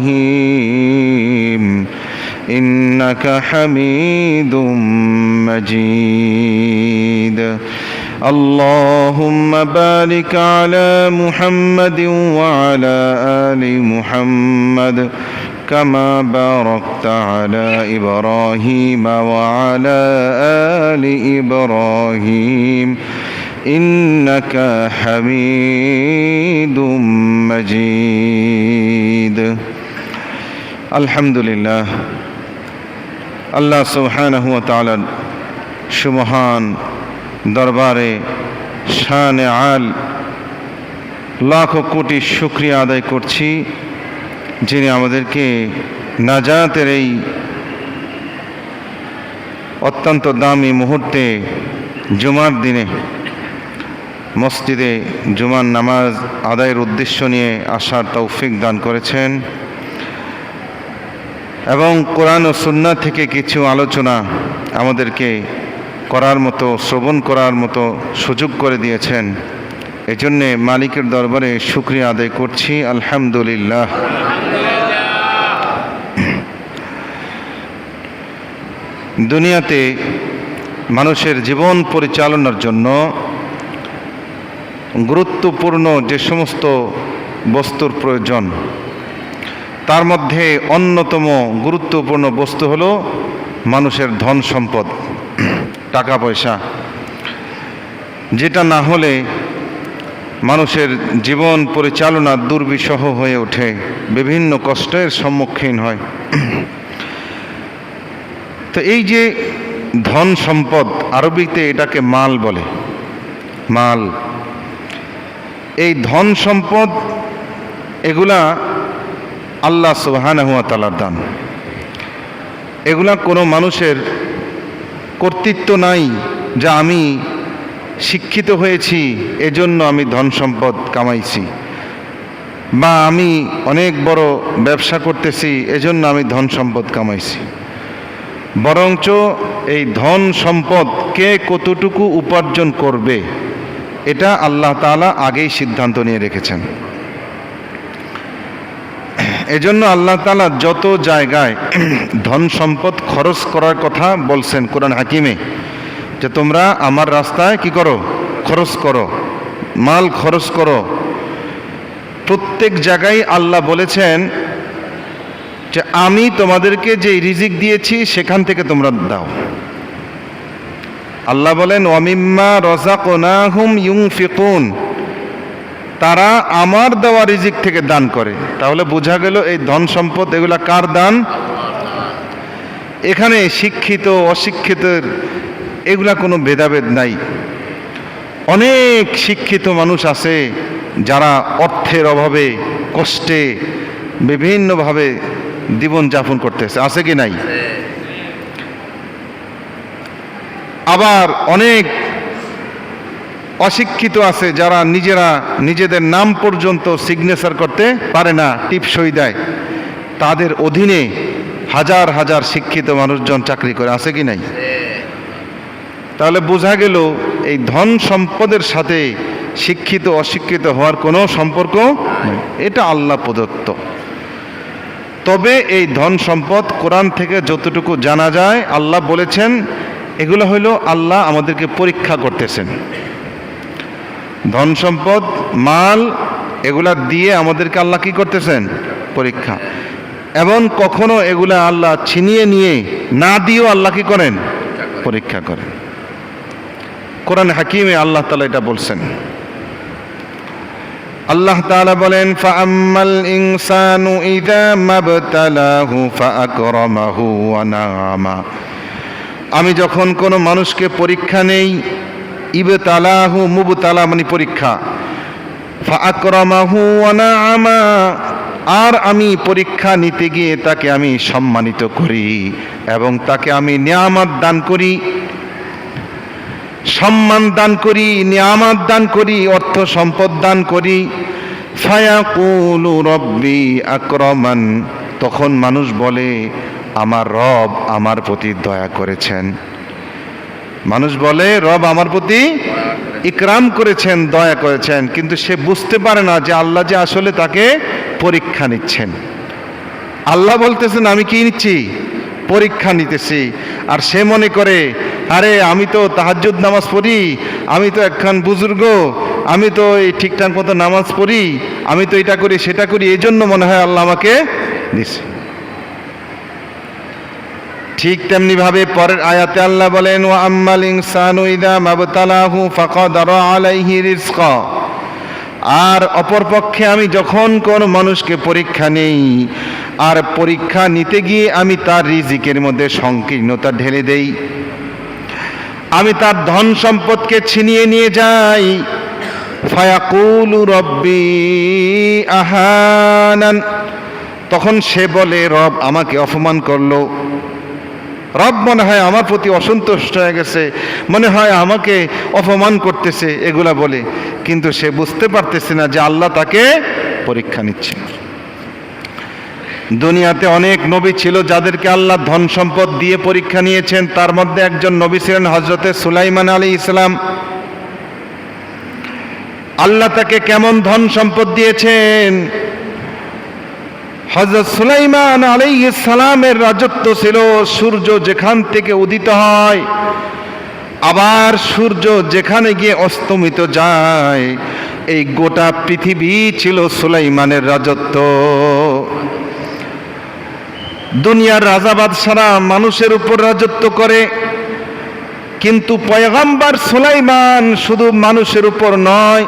إبراهيم إنك حميد مجيد اللهم بارك على محمد وعلى آل محمد كما باركت على إبراهيم وعلى آل إبراهيم إنك حميد مجيد الحمد لله আল্লাহ সুবহানাহু ওয়া তাআলার সুমহান দরবারে শানে আল লাখ কোটি শুকরিয়া আদায় করছি, যিনি আমাদেরকে নাজাতের এই অত্যন্ত দামি মুহূর্তে জুমার দিনে মসজিদে জুমার নামাজ আদায়ের উদ্দেশ্য নিয়ে আসার তৌফিক দান করেছেন এবং কোরআন ও সুন্নাহ থেকে কিছু আলোচনা আমাদেরকে করার মতো, শ্রবণ করার মতো সুযোগ করে দিয়েছেন। এজন্যে মালিকের দরবারে শুকরিয়া আদায় করছি, আলহামদুলিল্লাহ। দুনিয়াতে মানুষের জীবন পরিচালনার জন্য গুরুত্বপূর্ণ যে সমস্ত বস্তুর প্রয়োজন, তার মধ্যে অন্যতম গুরুত্বপূর্ণ বস্তু হলো মানুষের ধন সম্পদ, টাকা পয়সা, যেটা না হলে মানুষের জীবন পরিচালনা দুর্বিষহ হয়ে ওঠে, বিভিন্ন কষ্টের সম্মুখীন হয়। তো এই যে ধন সম্পদ, আরবিতে এটাকে মাল বলে, মাল। এই ধন সম্পদ এগুলা আল্লাহ সুবহানাহু ওয়া তাআলার দান। এগুলা কোনো মানুষের কর্তৃত্ব নাই যে আমি শিক্ষিত হয়েছি এজন্য আমি ধন সম্পদ কামাইছি, বা আমি অনেক বড় ব্যবসা করতেছি এজন্য আমি ধন সম্পদ কামাইছি। বরঞ্চ এই ধন সম্পদ কে কতটুকু উপার্জন করবে এটা আল্লাহ তাআলা আগেই সিদ্ধান্ত নিয়ে রেখেছেন। এজন্য আল্লাহ তাআলা যত জায়গায় ধন সম্পদ খরচ করার কথা বলছেন কোরআন হাকিমে, যে তোমরা আমার রাস্তায় কি করো, খরচ করো, মাল খরচ করো। প্রত্যেক জায়গায় আল্লাহ বলেছেন যে আমি তোমাদেরকে যে রিজিক দিয়েছি সেখান থেকে তোমরা দাও। আল্লাহ বলেন ওয়ামিম্মা রাযাকনাহুম ইউনফিকুন, তারা আমার দেওয়া রিজিক থেকে দান করে। তাহলে বোঝা গেল এই ধন সম্পদ এগুলা কার দান? এখানে শিক্ষিত অশিক্ষিতের এগুলা কোনো ভেদাভেদ নাই। অনেক শিক্ষিত মানুষ আছে যারা অর্থের অভাবে কষ্টে বিভিন্নভাবে জীবন যাপন করতেছে, আছে কি নাই? আবার অনেক অশিক্ষিত আছে যারা নিজেদের নাম পর্যন্ত সিগনেচার করতে পারে না, টিপসই দেয়। তাদের অধীনে হাজার হাজার শিক্ষিত মানুষজন চাকরি করে, আছে কি নাই? তাহলে বোঝা গেল এই ধন সম্পদের সাথে শিক্ষিত অশিক্ষিত হওয়ার কোনো সম্পর্ক নেই, এটা আল্লাহ প্রদত্ত। তবে এই ধন সম্পদ কোরআন থেকে যতটুকু জানা যায় আল্লাহ বলেছেন এগুলো হলো আল্লাহ আমাদেরকে পরীক্ষা করতেছেন। ধন সম্পদ মাল এগুলা দিয়ে আমাদেরকে আল্লাহ কি করতেছেন? পরীক্ষা। এবং কখনো এগুলা আল্লাহ ছিনিয়ে নিয়ে না দিয়েও আল্লাহ কি করেন? পরীক্ষা করেন। কোরআন হাকিমে আল্লাহ তাআলা এটা বলছেন। আল্লাহ তাআলা বলেন ফাআম্মাল ইনসানু ইযা মাবতালাহু ফাআকরামাহু ওয়া নাআমা, আমি যখন কোনো মানুষকে পরীক্ষা নেই, ইবতালাহু মুবতালা মানে পরীক্ষা, ফাআকরামাহু ওয়া নাআমা, আর আমি পরীক্ষা নিতে গিয়ে তাকে আমি সম্মানিত করি এবং তাকে আমি নিয়ামত দান করি, সম্মান দান করি, নিয়ামত দান করি, অর্থ সম্পদ দান করি। ফায়াকুলু রব্বি আকরামান, তখন মানুষ বলে আমার রব আমার প্রতি দয়া করেছেন। মানুষ বলে রব আমার প্রতি ইকরাম করেছেন, দয়া করেছেন, কিন্তু সে বুঝতে পারে না যে আল্লাহ যে আসলে তাকে পরীক্ষা নিচ্ছেন। আল্লাহ বলতেছেন আমি কি নিচ্ছি? পরীক্ষা নিতেছি। আর সে মনে করে আরে আমি তো তাহাজ্জুদ নামাজ পড়ি, আমি তো একখান বুজুর্গ, আমি তো এই ঠিকঠাক মতো নামাজ পড়ি, আমি তো এটা করি সেটা করি, এই জন্য মনে হয় আল্লাহ আমাকে দিছে। ঠিক তেমনি ভাবে পরের আয়াতে আল্লাহ বলেন ওয়া আম্মাল ইনসানু ইযা মাবতালাহু ফাকাদারা আলাইহি রিজকা। আর অপরপক্ষে আমি যখন কোন মানুষকে পরীক্ষা নেই আর পরীক্ষা নিতে গিয়ে আমি তার রিজিকের মধ্যে সংকীর্ণতা ঢেলে দেই, আমি তার ধন সম্পদকে ছিনিয়ে নিয়ে যাই, ফায়াকুলু রব্বি আহানান, তখন সে বলে রব আমাকে অপমান করলো, রব মনে হয় আমার প্রতি অসন্তুষ্ট হয়ে গেছে, মনে হয় আমাকে অপমান করতেছে, এগুলা বলে। কিন্তু সে বুঝতে পারতেছে না যে আল্লাহ তাকে পরীক্ষা নিচ্ছে। দুনিয়াতে অনেক নবী ছিল যাদেরকে আল্লাহ ধন সম্পদ দিয়ে পরীক্ষা নিয়েছেন। তার মধ্যে একজন নবী ছিলেন হযরতে সুলাইমান আলাইহিস সালাম। আল্লাহ তাকে কেমন ধন সম্পদ দিয়েছেন? হযরত সুলাইমান আলাইহিস সালামের রাজত্ব ছিল সূর্য যেখান থেকে উদিত হয় আবার সূর্য যেখানে গিয়ে অস্তমিত যায়, এই গোটা পৃথিবী ছিল সুলাইমানের রাজত্ব। দুনিয়ার রাজা বাদশারা মানুষের উপর রাজত্ব করে, কিন্তু পয়গম্বর সুলাইমান শুধু মানুষের উপর নয়,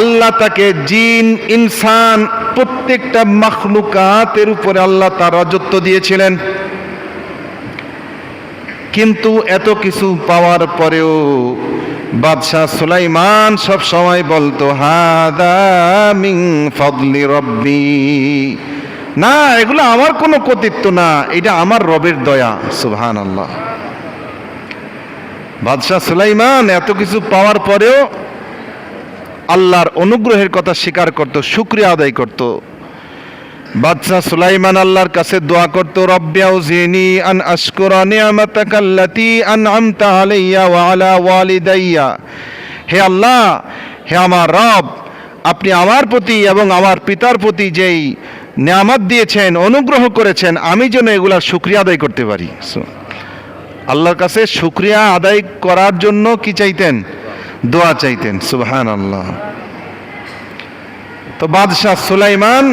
আল্লাহ তাকে জিন ইনসান প্রত্যেকটা মাখলুকাতের উপরে আল্লাহ তার রাজত্ব দিয়েছিলেন। কিন্তু এত কিছু পাওয়ার পরেও বাদশাহ সুলাইমান সব সময় বলতো হাদা মিন ফাদলি রব্বি, না এগুলো আমার কোনো কর্তৃত্ব না, এটা আমার রবের দয়া। সুবহানাল্লাহ। বাদশাহ সুলাইমান এত কিছু পাওয়ার পরেও আল্লাহর অনুগ্রহের কথা স্বীকার করত, শুকরিয়া আদায় করত। বাদশাহ সুলাইমান আল্লাহর কাছে দোয়া করত, রব্বি আউজিনি আন আশকুরা নি'মাতাকাল্লাতী আন'আমতা আলাইয়া ওয়া আলা ওয়ালিদাইয়া। হে আল্লাহ, হে আমার রব, আপনি আমার প্রতি এবং আমার পিতার প্রতি যেই নিয়ামত দিয়েছেন, অনুগ্রহ করেছেন, আমি যেন এগুলার শুকরিয়া আদায় করতে পারি। আল্লাহর কাছে শুকরিয়া আদায় করার জন্য কি চাইতেন? দোয়া চাইতেন। সুবহানাল্লাহ। তো বাদশাহ সুলাইমান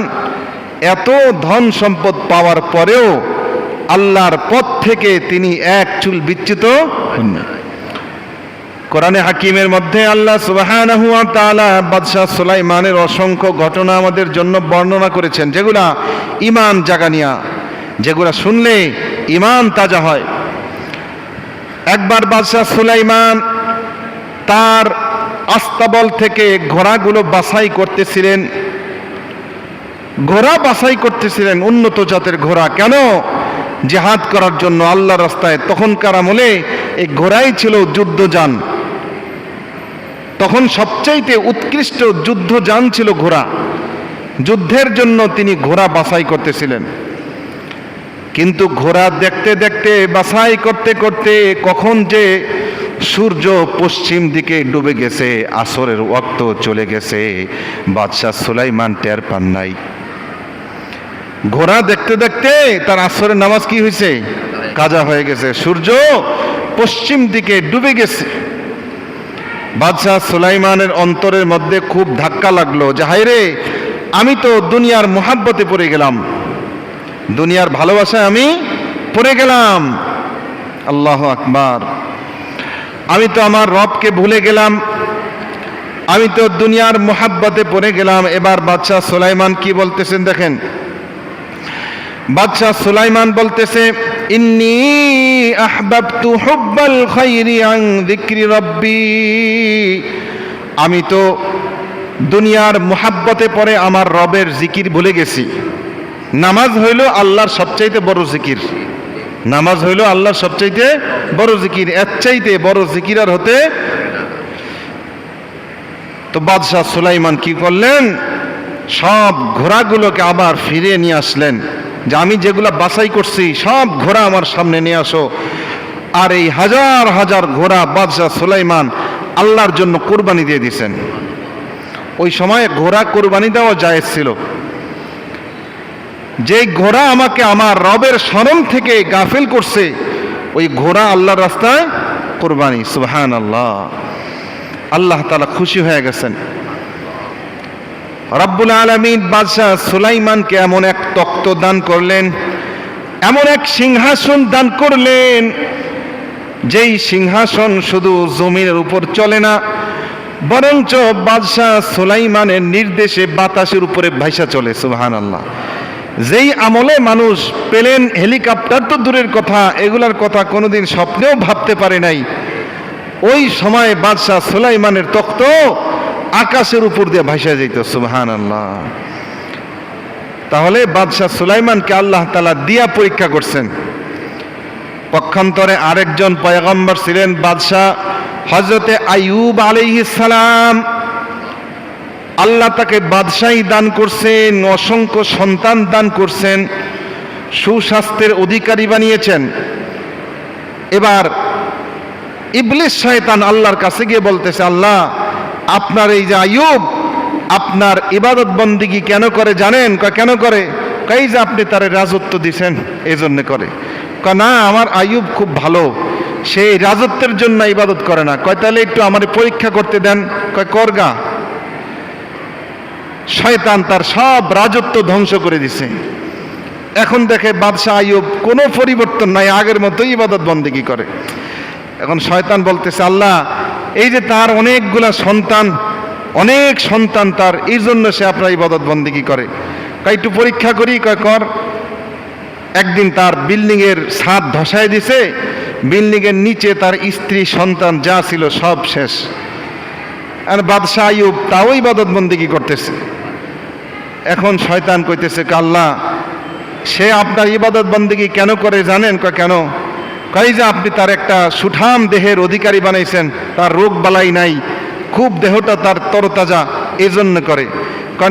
এত ধন সম্পদ পাওয়ার পরেও আল্লাহর পথ থেকে তিনি এক চুল বিচ্যুত হন না। কোরআনে হাকিমের মধ্যে আল্লাহ সুবহানাহু ওয়া তাআলা বাদশাহ সুলাইমানের অসংখ্য ঘটনা আমাদের জন্য বর্ণনা করেছেন, যেগুলা ঈমান জাগানিয়া, যেগুলা শুনলে ঈমান তাজা হয়। একবার বাদশাহ সুলাইমান তার আস্তাবল থেকে ঘোড়াগুলো বাছাই করতেছিলেন, ঘোড়া বাছাই করতেছিলেন, উন্নত জাতের ঘোড়া। কেন? জিহাদ করার জন্য আল্লাহর রাস্তায়। তখনকার আমলে এই ঘোড়াই ছিল যুদ্ধযান। তখন সবচাইতে উৎকৃষ্ট যুদ্ধযান ছিল ঘোড়া। যুদ্ধের জন্য তিনি ঘোড়া বাছাই করতেছিলেন। কিন্তু ঘোড়া দেখতে দেখতে বাছাই করতে করতে কখন যে সূর্য পশ্চিম দিকে ডুবে গেছে, আসরের ওয়াক্ত চলে গেছে, বাদশাহ সুলাইমান টের পান নাই। ঘোড়া দেখতে দেখতে তার আসরের নামাজ কি হয়েছে? কাজা হয়ে গেছে, সূর্য পশ্চিম দিকে ডুবে গেছে। বাদশাহ সুলাইমানের অন্তরের মধ্যে খুব ধাক্কা লাগলো যে হায়রে, আমি তো দুনিয়ার মোহাব্বতে পড়ে গেলাম, দুনিয়ার ভালোবাসায় আমি পড়ে গেলাম। আল্লাহু আকবার। আমি তো আমার রবকে ভুলে গেলাম, আমি তো দুনিয়ার মোহাব্বতে পড়ে গেলাম। এবার বাদশাহ সুলাইমান কি বলতেছেন দেখেন। বাদশাহ সুলাইমান বলতেছে, ইন্নী আহবাবতু হুব্বাল খায়রি আন যিকরি রাব্বি। আমি তো দুনিয়ার মোহাব্বতে পড়ে আমার রবের জিকির ভুলে গেছি। নামাজ হইল আল্লাহর সবচাইতে বড় জিকির, নামাজ হইল আল্লাহর সবচাইতে বড় জিকির, এর চাইতে বড় জিকির আর হতে। তো বাদশাহ সুলাইমান কি করলেন? সব ঘোড়াগুলোকে আবার ফিরিয়ে নিয়ে আসলেন, যে আমি যেগুলা বাছাই করছি সব ঘোড়া আমার সামনে নিয়ে আসো। আর এই হাজার হাজার ঘোড়া বাদশাহ সুলাইমান আল্লাহর জন্য কোরবানি দিয়ে দিয়েছেন। ওই সময়ে ঘোড়া কোরবানি দেওয়া জায়েজ ছিল। যে ঘোড়া আমাকে আমার রবের স্মরণ থেকে গাফিল করছে, ওই ঘোড়া আল্লাহর রাস্তায় কুরবানি। সুবহানাল্লাহ। আল্লাহ তাআলা খুশি হয়ে গেছেন। রব্বুল আলামিন বাদশাহ সুলাইমানকে এমন এক তখ্ত দান করলেন, এমন এক সিংহাসন দান করলেন, যেই সিংহাসন শুধু জমিনের উপর চলে না, বরঞ্চ বাদশাহ সুলাইমানের নির্দেশে বাতাসের উপরে ভাইসা চলে। সুবহানাল্লাহ। যেই আমলে মানুষ প্লেন, হেলিকপ্টার তো দূরের কথা, এগুলার কথা কোনোদিন স্বপ্নেও ভাবতে পারে নাই, ওই সময় বাদশাহ সুলাইমানের তখ্ত আকাশের উপর দিয়ে ভাইসা যেত। সুবহানাল্লাহ। তাহলে বাদশাহ সুলাইমানকে আল্লাহ তাআলা দিয়া পরীক্ষা করছেন। পক্ষান্তরে আরেকজন পয়গম্বর ছিলেন বাদশাহ হযরতে আইয়ুব আলাইহিস সালাম। আল্লাহ তাকে বাদশাহী দান করছেন, অসংখ্য সন্তান দান করছেন, সুস্বাস্থ্যের অধিকারী বানিয়েছেন। এবার ইবলিস শয়তান আল্লাহর কাছে গিয়ে বলতেছে, আল্লাহ, আপনার এই যে আইয়ুব আপনার ইবাদত বন্দিগি কেন করে জানেন? কেন করে? এই যে আপনি তার রাজত্ব দিছেন এই জন্য করে। না, আমার আইয়ুব খুব ভালো, সেই রাজত্বের জন্য ইবাদত করে না। তাহলে একটু আমার পরীক্ষা করতে দেন। করগা। শয়তান তার সব রাজত্ব ধ্বংস করে দিছে। এখন দেখে বাদশাহ আইয়ুব কোনো পরিবর্তন নাই, আগের মতোই ইবাদত বন্দিগি করে। এখন শয়তান বলতেছে, আল্লাহ, এই যে তার অনেকগুলা সন্তান, অনেক সন্তান তার, এই জন্য সে আপনার ইবাদত বন্দিগি করে। একটু পরীক্ষা করি। কর। একদিন তার বিল্ডিং এর ছাদ ধসায় দিছে, বিল্ডিং এর নিচে তার স্ত্রী সন্তান যা ছিল সব শেষ। আর বাদশাহ আইয়ুব তাও ইবাদত বন্দিগি করতেছে। এখন শয়তান কইতেছে, আল্লাহ, সে আপনার ইবাদত বন্দিগি কেন করে জানেন? কেন? কই যে আপনি তার একটা সুঠাম দেহের অধিকারী বানাইছেন, তার রোগ বালাই নাই, খুব দেহটা তার তরতাজা, এই জন্য করে।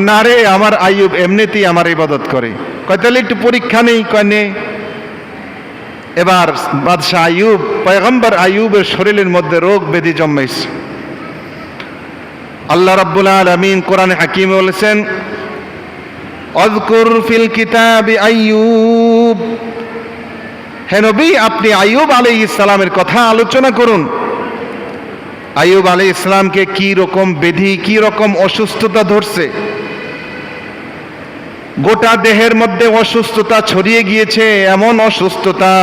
না রে, আমার আইয়ুব এমনিতেই আমার ইবাদত করে। তাহলে একটু পরীক্ষা নেই। নে। এবার বাদশাহ আইয়ুব, পয়গম্বর আইয়ুবের শরীরের মধ্যে রোগ ব্যাধি জন্মাইছে। আল্লাহ রাব্বুল আলামিন কোরআনে হাকিমে বলেছেন, আযকুর ফিল কিতাবি আইয়ুব। হে নবী, আপনি আইয়ুব আলাইহিস সালামের কথা আলোচনা করুন। আইয়ুব আলাইহিস সালামকে কি রকম ব্যাধি, কি রকম অসুস্থতা ধরছে। গোটা দেহের মধ্যে অসুস্থতা ছড়িয়ে গিয়েছে, এমন অসুস্থতা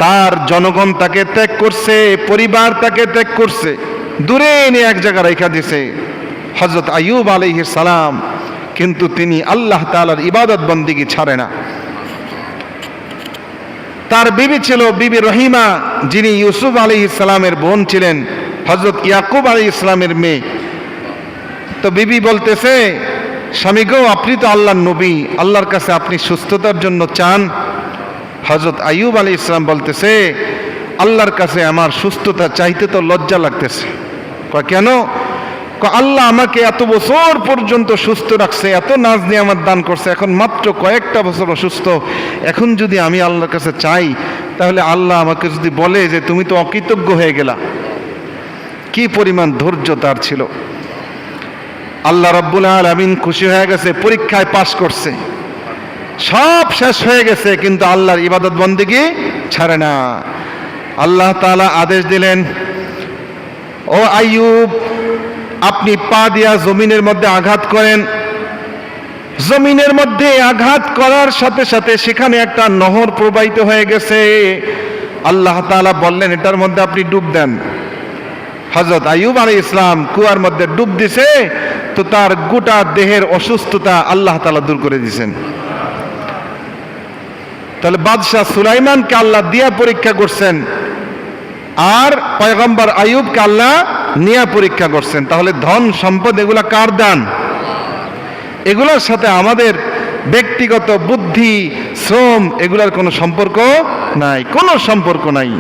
তার জনগণ তাকে ত্যাগ করছে, পরিবার তাকে ত্যাগ করছে, দূরে এনে এক জায়গায় রেখে দিয়েছে হযরত আইয়ুব আলাইহিস সালাম। কিন্তু তিনি আল্লাহ তাআলার ইবাদত বন্দিগি ছাড়ে না। তার বিবি ছিল বিবি রহিমা, যিনি ইউসুফ আলাইহিস সালামের বোন ছিলেন, হযরত ইয়াকুব আলাইহিস সালামের মেয়ে। তো বিবি বলতেছে, স্বামী গো, আপনি তো আল্লাহর নবী, আল্লাহর কাছে আপনি সুস্থতার জন্য চান। হযরত আইয়ুব আলাইহিস সালাম বলতেছে, আল্লাহর কাছে আমার সুস্থতা চাইতে তো লজ্জা লাগতেছে। কেন? আল্লাহ আমাকে এত বছর পর্যন্ত সুস্থ রাখছে, এত নাজ নিয়ামত দান করছে, এখন মাত্র কয়েকটা বছর অসুস্থ। এখন যদি আমি আল্লাহর কাছে চাই, তাহলে আল্লাহ আমাকে যদি বলে যে তুমি তো অকৃতজ্ঞ হয়ে গেলা। কি পরিমাণ ধৈর্য তার ছিল। আল্লাহ রাব্বুল আলামিন খুশি হয়ে গেছে, পরীক্ষায় পাশ করছে, সব শেষ হয়ে গেছে, কিন্তু আল্লাহর ইবাদত বন্দেগী ছাড়ে না। আল্লাহ তাআলা আদেশ দিলেন, ও আইয়ুব, আপনি পা দিয়া জমিনের মধ্যে আঘাত করেন। জমিনের মধ্যে আঘাত করার সাথে সাথে সেখানে একটা নহর প্রবাহিত হয়ে গেছে। আল্লাহ তাআলা বললেন, এটার মধ্যে আপনি ডুব দেন। হযরত আইয়ুব আলাইহিস সালাম কুয়ার মধ্যে ডুব দিছে, তো তার গোটা দেহের অসুস্থতা আল্লাহ তাআলা দূর করে দিয়েছেন। তাহলে বাদশাহ সুলাইমানকে আল্লাহ দিয়া পরীক্ষা করছেন, আর পয়গম্বর আইয়ুবকে আল্লাহ নিয়া পরীক্ষা করছেন। তাহলে ধন সম্পদ এগুলা কার দান? এগুলোর সাথে আমাদের ব্যক্তিগত বুদ্ধি, শ্রম, এগুলার কোনো সম্পর্ক নাই, কোনো সম্পর্ক নাই।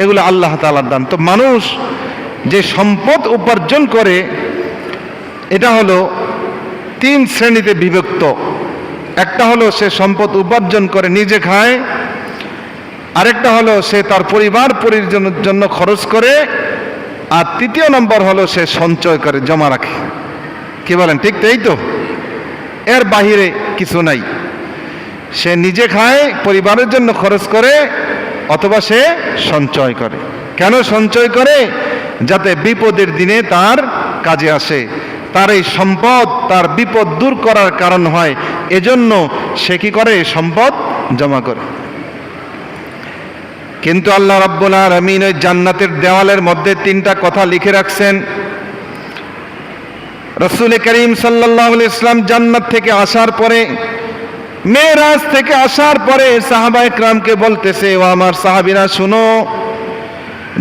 এগুলো আল্লাহ তাআলার দান। তো মানুষ যে সম্পদ উপার্জন করে, এটা হলো তিন শ্রেণীতে বিভক্ত। একটা হলো সে সম্পদ উপার্জন করে নিজে খায়, আরেকটা হলো সে তার পরিবার পরিজনের জন্য খরচ করে, আর তৃতীয় নম্বর হলো সে সঞ্চয় করে, জমা রাখে। কি বলেন? ঠিক তাই তো? এর বাহিরে কিছু নাই। সে নিজে খায়, পরিবারের জন্য খরচ করে, অথবা সে সঞ্চয় করে। কেন সঞ্চয় করে? যাতে বিপদের দিনে তার কাজে আসে, তার এই সম্পদ তার বিপদ দূর করার কারণ হয়। এজন্য সে কি করে? সম্পদ জমা করে। কিন্তু আল্লাহ রাব্বুল আলামিন ওই জান্নাতের দেওয়ালের মধ্যে 3টা কথা লিখে রাখছেন। রাসূল করিম সাল্লাল্লাহু আলাইহি ওয়াসাল্লাম জান্নাত থেকে আসার পরে, মেরাজ থেকে আসার পরে সাহাবায়ে কেরামকে বলতেছে, ও আমার সাহাবীরা শুনো,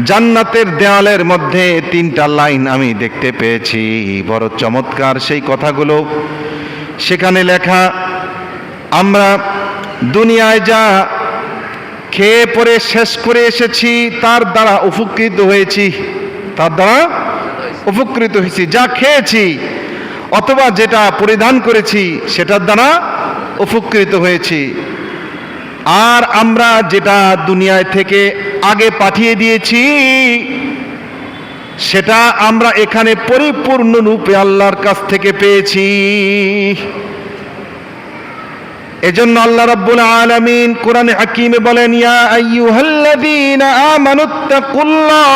জান্নাতের দেওয়ালের মধ্যে 3টা লাইন আমি দেখতে পেয়েছি, বড় চমৎকার সেই কথাগুলো। সেখানে লেখা, আমরা দুনিয়ায় যা খেয়ে পরে শেষ করে এসেছি তার দ্বারা উপকৃত হয়েছি, তার দ্বারা উপকৃত হয়েছি। যা খেয়েছি অথবা যেটা পরিধান করেছি সেটার দ্বারা উপকৃত হয়েছি। আর আমরা যেটা দুনিয়ায় থেকে আগে পাঠিয়ে দিয়েছি সেটা আমরা এখানে পরিপূর্ণ রূপে আল্লাহর কাছ থেকে পেয়েছি। এজন্য আল্লাহ রাব্বুল আলামিন কোরআনে হাকিমে বলেন, ইয়া আইয়ুহাল্লাযীনা আমানুত্তাকুল্লাহ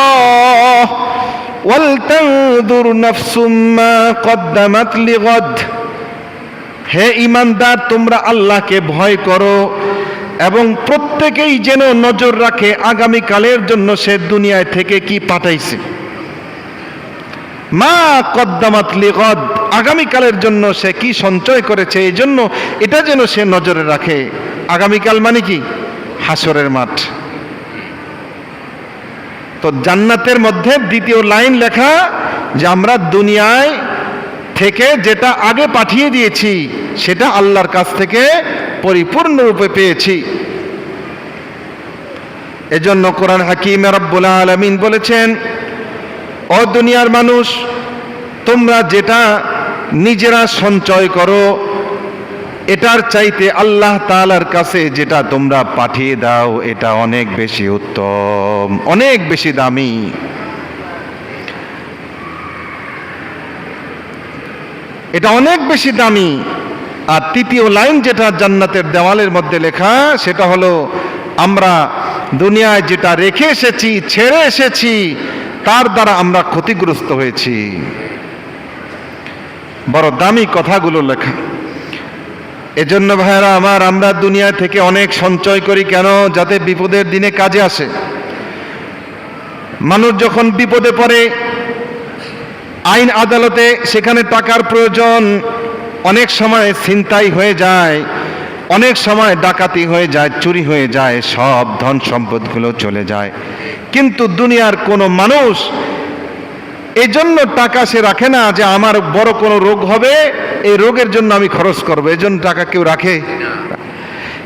ওয়াল তানজুর নাফসুম মা কদ্দামাত লিগাদ। হে ঈমানদার, তোমরা আল্লাহকে ভয় করো এবং প্রত্যেকেই যেন নজর রাখে আগামীকালের জন্য সে দুনিয়ায় থেকে কি পাঠাইছে। মা কদ্দামাত লিগাদ, আগামীকালের জন্য সে কি সঞ্চয় করেছে, এই জন্য এটা যেন সে নজরে রাখে। আগামীকাল মানে কি? হাসরের মাঠ। তো জান্নাতের মধ্যে 2য় লাইন লেখা যে আমরা দুনিয়ায় থেকে যেটা আগে পাঠিয়ে দিয়েছি সেটা আল্লাহর কাছ থেকে পরিপূর্ণরূপে পেয়েছি। এজন্য কোরআন হাকিমে রব্বুল আলামিন বলেছেন, ও দুনিয়ার মানুষ, তোমরা যেটা নিজেরা সঞ্চয় করো এটার চাইতে আল্লাহ তাআলার কাছে যেটা তোমরা পাঠিয়ে দাও এটা অনেক বেশি উত্তম, অনেক বেশি দামি। এটা অনেক বেশি দামি। আর 3য় লাইন যেটা জান্নাতের দেওয়ালের মধ্যে লেখা সেটা হলো, আমরা দুনিয়ায় যেটা রেখে এসেছি, ছেড়ে এসেছি, তার দ্বারা আমরা ক্ষতিগ্রস্ত হয়েছি। বড় দামি কথাগুলো লেখা। এজন্য ভাইরা আমার, আমরা দুনিয়া থেকে অনেক সঞ্চয় করি কেন? যাতে বিপদের দিনে কাজে আসে। মানুষ যখন বিপদে পড়ে, আইন আদালতে সেখানে টাকার প্রয়োজন, অনেক সময় ছিনতাই হয়ে যায়, অনেক সময় ডাকাতি হয়ে যায়, চুরি হয়ে যায়, সব ধন সম্পদগুলো চলে যায়। কিন্তু দুনিয়ার কোনো মানুষ এই জন্য টাকা সে রাখে না যে আমার বড় কোনো রোগ হবে, এই রোগের জন্য আমি খরচ করবো, এই জন্য টাকা কেউ রাখে?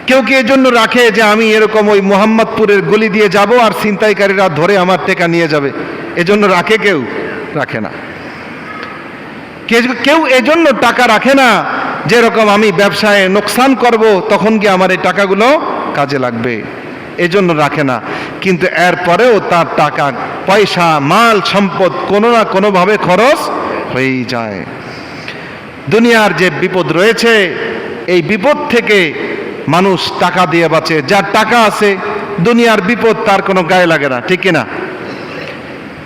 কেউ কি এই জন্য রাখে যে আমি এরকম ওই মোহাম্মদপুরের গলি দিয়ে যাব আর ছিনতাইকারীরা ধরে আমার টাকা নিয়ে যাবে? এজন্য রাখে? কেউ রাখে না। কেউ এজন্য টাকা রাখে না যেরকম আমি ব্যবসায় নোকসান করব, তখন কি আমার এই টাকাগুলো কাজে লাগবে, এজন্য রাখে না। কিন্তু এরপরেও তার টাকা পয়সা মাল সম্পদ কোনো না কোনোভাবে খরচ হয়েই যায়। দুনিয়ার যে বিপদ রয়েছে, এই বিপদ থেকে মানুষ টাকা দিয়ে বাঁচে। যার টাকা আছে দুনিয়ার বিপদ তার কোনো গায়ে লাগে না, ঠিক কিনা?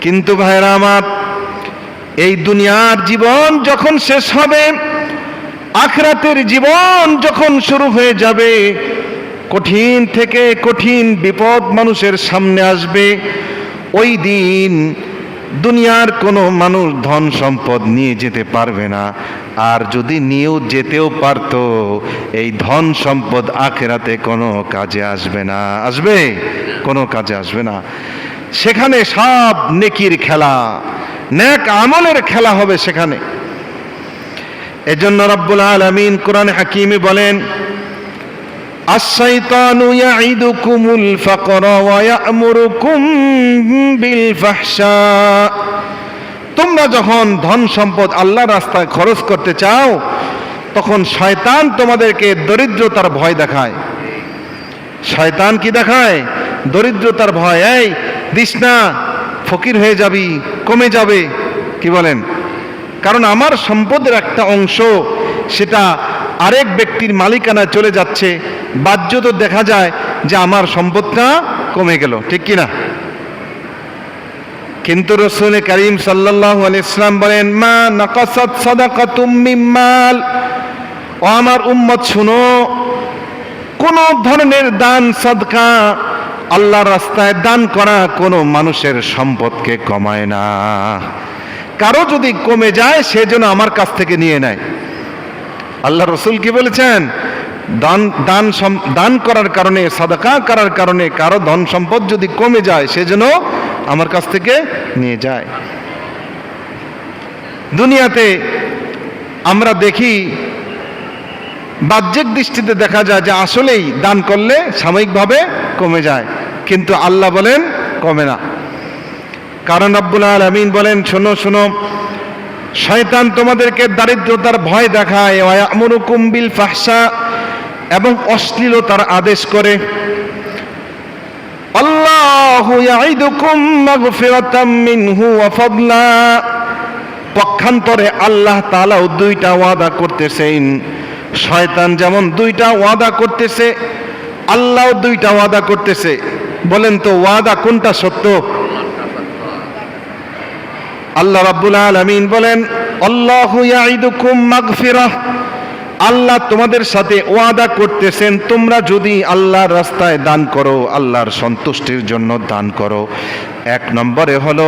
কিন্তু ভাইরা আমার, এই দুনিয়ার জীবন যখন শেষ হবে, আখিরাতের জীবন যখন শুরু হয়ে যাবে, কঠিন থেকে কঠিন বিপদ মানুষের সামনে আসবে। ওই দিন দুনিয়ার কোনো মানুষ ধন সম্পদ নিয়ে যেতে পারবে না। আর যদি নিয়েও যেতেও পারত, এই ধন সম্পদ আখিরাতে কোনো কাজে আসবে না। আসবে? কোনো কাজে আসবে না। সেখানে সব নেকির খেলা, নেক আমলের খেলা হবে সেখানে। এজন্য রব্বুল আলামিন কোরআন হাকিমে বলেন, আশ-শাইতানু ইয়াইদুকুমুল ফাকরা ওয়া ইয়া'মুরুকুম বিল ফাহশা। তোমরা যখন ধন সম্পদ আল্লাহর রাস্তায় খরচ করতে চাও, তখন শয়তান তোমাদেরকে দরিদ্রতার ভয় দেখায়। শয়তান কি দেখায়? দরিদ্রতার ভয়। এই দিস না, ফকির হয়ে যাবি, কমে যাবে। কি বলেন? কারণ আমার সম্পদের একটা অংশ সেটা আরেক ব্যক্তির মালিকানায় চলে যাচ্ছে, বাহ্যত দেখা যায় যে আমার সম্পদটা কমে গেল, ঠিক কিনা? কিন্তু রাসূল করিম সাল্লাল্লাহু আলাইহি ওয়াসাল্লাম বলেন, মা নাকাসাত সাদাকাতুম মিন মাল। ও আমার উম্মত শুনো, কোন ধরনের দান সাদকা, আল্লাহর রাস্তায় দান করা কোনো মানুষের সম্পদকে কমায় না। কারো যদি কমে যায় সে যেন আমার কাছ থেকে নিয়ে নেয়। আল্লাহ রাসূল কি বলেছেন? দান করার কারণে, সাদাকা করার কারণে কারো ধন সম্পদ যদি কমে যায় সে যেন আমার কাছ থেকে নিয়ে যায়। দুনিয়াতে আমরা দেখি, বাহ্যিক দৃষ্টিতে দেখা যায় যে আসলেই দান করলে সাময়িকভাবে কমে যায়, কিন্তু আল্লাহ বলেন কমে না। কারণ রব্বুল আলামিন বলেন, শোনো শোনো, শয়তান তোমাদেরকে দারিদ্রতার ভয় দেখায়, ওয়া ইয়ামুরুকুম বিল ফাহশা, এবং অশ্লীলতার আদেশ করে। আল্লাহু ইয়াইদুকুম মাগফিরাতাম মিনহু ওয়া ফাদলা, পক্ষান্তরে আল্লাহ তাআলাও দুইটা ওয়াদা করতেছেন। শয়তান যেমন দুইটা ওয়াদা করতেছে, আল্লাহও দুইটা ওয়াদা করতেছে। বলেন তো ওয়াদা কোনটা সত্য? আল্লাহ রাব্বুল আলামিন বলেন, আল্লাহু ইয়াইদুকুম মাগফিরাহ, আল্লাহ তোমাদের সাথে ওয়াদা করতেছেন তোমরা যদি আল্লাহর রাস্তায় দান করো, আল্লাহর সন্তুষ্টির জন্য দান করো। এক নম্বরে হলো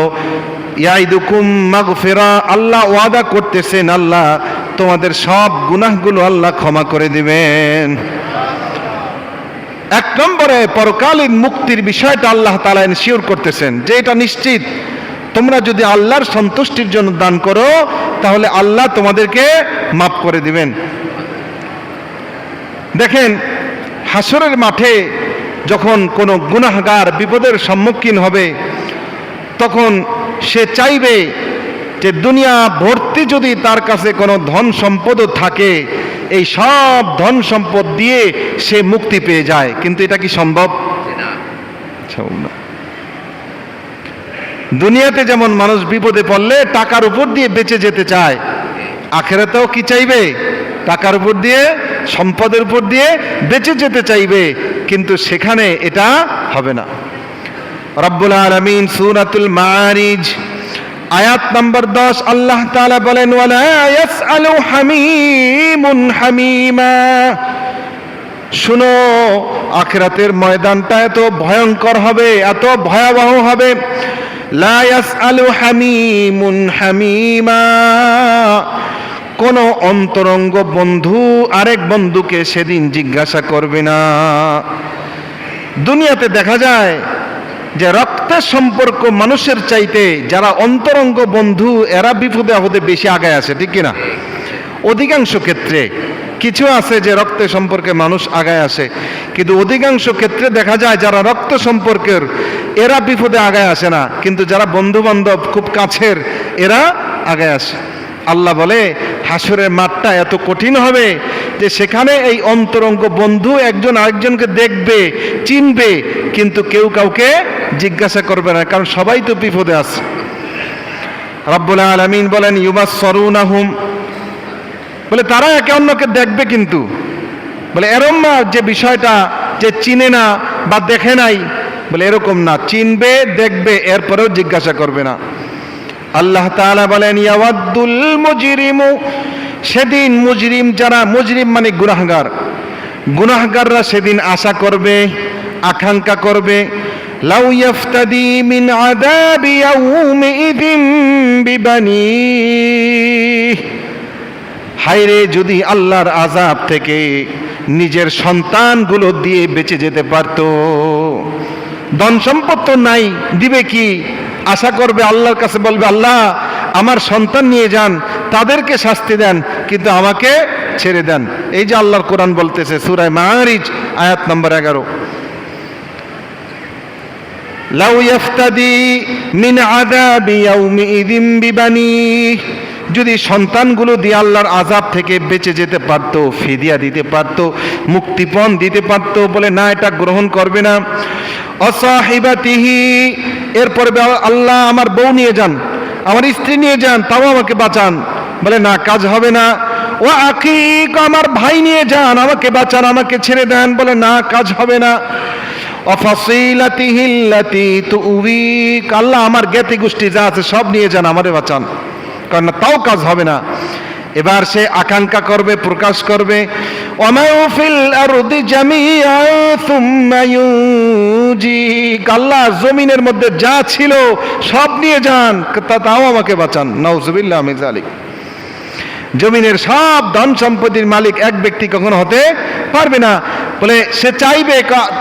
ইয়াইদুকুম মাগফিরা, আল্লাহ ওয়াদা করতেছেন আল্লাহ তোমাদের সব গুনাহগুলো আল্লাহ ক্ষমা করে দিবেন। এক নম্বরে পরকালীন মুক্তির বিষয়টা আল্লাহ তাআলা এনশিওর করতেছেন যে এটা নিশ্চিত, তোমরা যদি আল্লাহর সন্তুষ্টির জন্য দান করো তাহলে আল্লাহ তোমাদেরকে মাফ করে দিবেন। দেখেন, হাসরের মাঠে যখন কোনো গুনাহগার বিপদের সম্মুখীন হবে তখন সে চাইবে যে দুনিয়া ভর্তি যদি তার কাছে কোনো ধন সম্পদও থাকে, এই সব ধন সম্পদ দিয়ে সে মুক্তি পেয়ে যায়। কিন্তু এটা কি সম্ভব? না। দুনিয়াতে যেমন মানুষ বিপদে পড়লে টাকার উপর দিয়ে বেঁচে যেতে চায়, আখিরাতেও কি চাইবে? টাকার উপর দিয়ে, সম্পদের উপর দিয়ে বেঁচে যেতে চাইবে, কিন্তু সেখানে এটা হবে না। রব্বুল আলামিন সূরাতুল মাআরিজ আয়াত নাম্বার 10 আল্লাহ তাআলা বলেন, ওয়ালা ইয়াসআলু হামিমুন হামিমা। শুনো, আখিরাতের ময়দানটা এত ভয়ঙ্কর হবে, এত ভয়াবহ হবে। লা ইয়াসআলু হামিমুন হামিমা, কোন অন্তরঙ্গ বন্ধু আরেক বন্ধুকে সেদিন জিজ্ঞাসা করবে না। দুনিয়াতে দেখা যায় যে রক্তের সম্পর্ক মানুষের চাইতে যারা অন্তরঙ্গ বন্ধু এরা বিপদে আপদে বেশি আগায় আসে, ঠিক কিনা? অধিকাংশ ক্ষেত্রে, কিছু আছে যে রক্তের সম্পর্কে মানুষ আগায় আসে, কিন্তু অধিকাংশ ক্ষেত্রে দেখা যায় যারা রক্ত সম্পর্কের এরা বিপদে আগায় আসে না, কিন্তু যারা বন্ধু বান্ধব খুব কাছের এরা আগায় আসে। আল্লাহ বলে হাসরের মাঠটা এত কঠিন হবে যে সেখানে এই অন্তরঙ্গ বন্ধু একজন আরেকজনকে দেখবে, চিনবে, কিন্তু কেউ কাউকে জিজ্ঞাসা করবে না, কারণ সবাই তো বিপদে আছে। রব্বুল আলামিন বলেন, ইউবাসসিরুনাহুম, বলে তারা একে অন্যকে দেখবে, কিন্তু বলে এরকম না যে বিষয়টা যে চিনে না বা দেখে নাই, বলে এরকম না, চিনবে, দেখবে, এরপরেও জিজ্ঞাসা করবে না। আল্লাহ তাআলা বলেন, ইয়াওয়াদ্দুল মুজরিমু, সেদিন মুজরিম যারা, মুজরিম মানে গুনাহগার, গুনাহগাররা সেদিন আশা করবে, আকাঙ্ক্ষা করবে, লাউ ইয়াফতাদি মিন আযাবি ইয়াউমিযিন বিবানিহি, হায়রে যদি আল্লাহর আযাব থেকে নিজের সন্তানগুলো দিয়ে বেঁচে যেতে পারত। ধন সম্পদ তো নাই, দিবে কি? আশা করবে, আল্লাহর কাছে বলবে, আল্লাহ আমার সন্তান নিয়ে যান, তাদেরকে শাস্তি দেন, কিন্তু আমাকে ছেড়ে দেন। এই যে আল্লাহর কোরআন বলতেছে সূরা মাআরিজ আয়াত নম্বর 11, লাউ ইয়াফতাদি মিন আযাবি ইয়াউমিযিন বিবানিহি, যদি সন্তানগুলো দিয়ে আল্লাহর আযাব থেকে বেঁচে যেতে পারত, ফিদিয়া দিতে পারত, মুক্তিপণ দিতে পারত, বলে না, এটা গ্রহণ করবে না। অসাহিবাতিহি, এরপরে আল্লাহ আমার বউ নিয়ে যান, আমার স্ত্রী নিয়ে যান, তাও আমাকে বাঁচান, বলে না, কাজ হবে না। ও আখিক, আমার ভাই নিয়ে যান, আমাকে বাঁচান, আমাকে ছেড়ে দেন। বলে না, কাজ হবে না। অফাসিলাতিহিল্লাতি তুউইক, আল্লাহ আমার জ্ঞাতি গোষ্ঠী যা আছে সব নিয়ে যান, আমারে বাঁচান। কারণ তাও কাজ হবে না। এবার সে আকাঙ্ক্ষা করবে, প্রকাশ করবে, ওয়ামাউফিল আরদি জামিআন সুম্মা ইউজিক, আল্লাহ জমিনের মধ্যে যা ছিল সব নিয়ে যান, তাও আমাকে বাঁচান। নাউযুবিল্লাহ মিন যালিক। জমিনের সব ধন সম্পত্তির মালিক এক ব্যক্তি কখনো হতে পারবে না। বলে সে চাইবে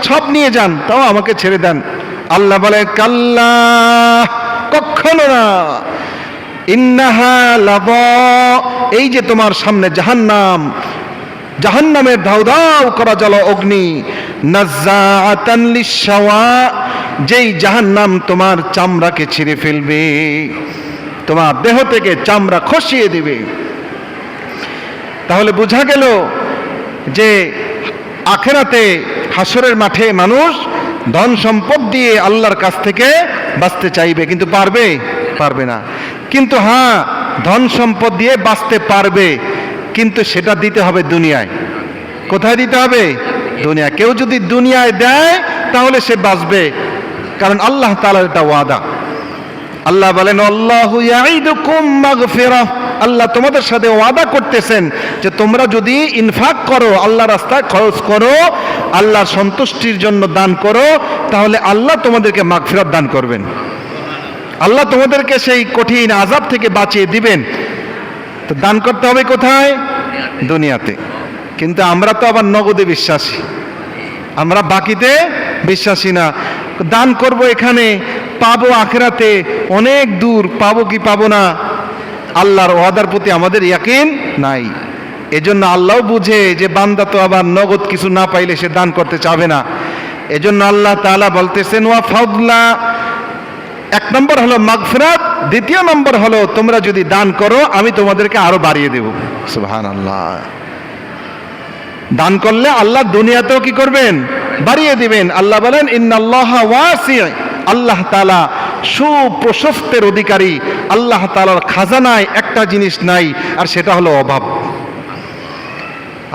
সব নিয়ে যান, তাও আমাকে ছেড়ে দেন। আল্লাহ বলে কাল্লা, কখনো না। ইন্নাহা লাযা, এই যে তোমার সামনে জাহান্নাম, জাহান্নামের ধাউ ধাউ করা জ্বলা অগ্নি, নাজ্জাআতান লিশ-শাওয়া, যেই জাহান্নাম তোমার চামড়াকে ছিঁড়ে ফেলবে, তোমার দেহ থেকে চামড়া খসিয়ে দিবে। তাহলে বোঝা গেল যে আখিরাতে হাসরের মাঠে মানুষ ধন সম্পদ দিয়ে আল্লাহর কাছ থেকে বাঁচতে চাইবে, কিন্তু পারবে না। কিন্তু হ্যাঁ, ধন সম্পদ দিয়ে বাঁচতে পারবে, কিন্তু সেটা দিতে হবে দুনিয়ায়। কোথায় দিতে হবে? দুনিয়া। কেউ যদি দুনিয়ায় দেয় তাহলে সে বাঁচবে, কারণ আল্লাহ তাআলার এটা ওয়াদা। আল্লাহ বলেন আল্লাহু ইয়াইদুকুম মাগফিরাহ, আল্লাহ তোমাদের সাথে ওয়াদা করতেছেন যে তোমরা যদি ইনফাক করো, আল্লাহ রাস্তায় খরচ করো, আল্লাহর সন্তুষ্টির জন্য দান করো, তাহলে আল্লাহ তোমাদেরকে মাগফিরাত দান করবেন। আল্লাহ তোমাদেরকে সেই কঠিন আযাব থেকে বাঁচিয়ে দিবেন। তো দান করতে হবে কোথায়? দুনিয়াতে। কিন্তু আমরা তো আবার নগদে বিশ্বাসী, আমরা বাকিতে বিশ্বাসী না। দান করব এখানে, পাবো আখিরাতে, অনেক দূর, পাবো কি পাবো না, আল্লাহর ওয়াদার প্রতি আমাদের ইয়াকিন নাই। এজন্য আল্লাহও বুঝে যে বান্দা তো আবার নগদ কিছু না পাইলে সে দান করতে চাবে না। এজন্য আল্লাহ তাআলা বলতেছেন ওয়া ফাদলা, এক নম্বর হলো মাগফিরাত, দ্বিতীয় নম্বর হলো তোমরা যদি দান করো আমি তোমাদেরকে আরো বাড়িয়ে দেব। সুবহানাল্লাহ। দান করলে আল্লাহ দুনিয়াতেও কি করবেন? বাড়িয়ে দিবেন। আল্লাহ বলেন ইন্নাল্লাহা ওয়াসি', আল্লাহ তাআলা সুপ্রশস্তের অধিকারী। আল্লাহ তাআলার খাজানায় একটা জিনিস নাই, আর সেটা হলো অভাব।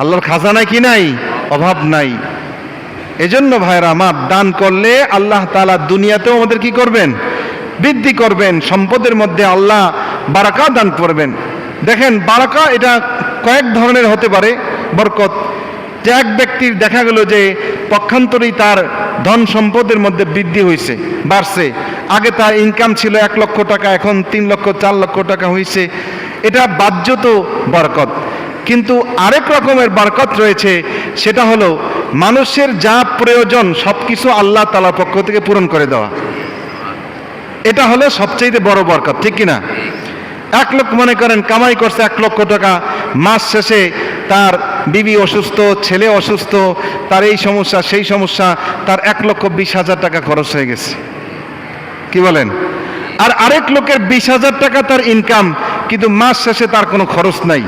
আল্লাহর খাজানায় কি নাই? অভাব নাই। এজন্য ভাইরা আমার, দান করলে আল্লাহ তাআলা দুনিয়াতেও আমাদের কি করবেন? বৃদ্ধি করবেন। সম্পদের মধ্যে আল্লাহ বারাকা দান করবেন। দেখেন, বারাকা এটা কয়েক ধরনের হতে পারে। বরকত, যে এক ব্যক্তির দেখা গেল যে পক্ষান্তরেই তার ধন সম্পদের মধ্যে বৃদ্ধি হয়েছে, বাড়ছে। আগে তার ইনকাম ছিল 1 লক্ষ টাকা, এখন 3 লক্ষ 4 লক্ষ টাকা হয়েছে, এটা বাহ্যত বরকত। কিন্তু আরেক রকমের বরকত রয়েছে, সেটা হলো মানুষের যা প্রয়োজন সবকিছু আল্লাহ তাআলার পক্ষ থেকে পূরণ করে দেওয়া। এটা হলো সবচেয়ে বড় বরকত, ঠিক কিনা? 1 লক্ষ, মনে করেন কামাই করছে 1 লক্ষ টাকা, মাস শেষে তার বিবি অসুস্থ, ছেলে অসুস্থ, তার এই সমস্যা সেই সমস্যা, তার 1,20,000 টাকা খরচ হয়ে গেছে। কি বলেন? আর আরেক লোকের 20,000 টাকা তার ইনকাম, কিন্তু মাস শেষে তার কোনো খরচ নাই।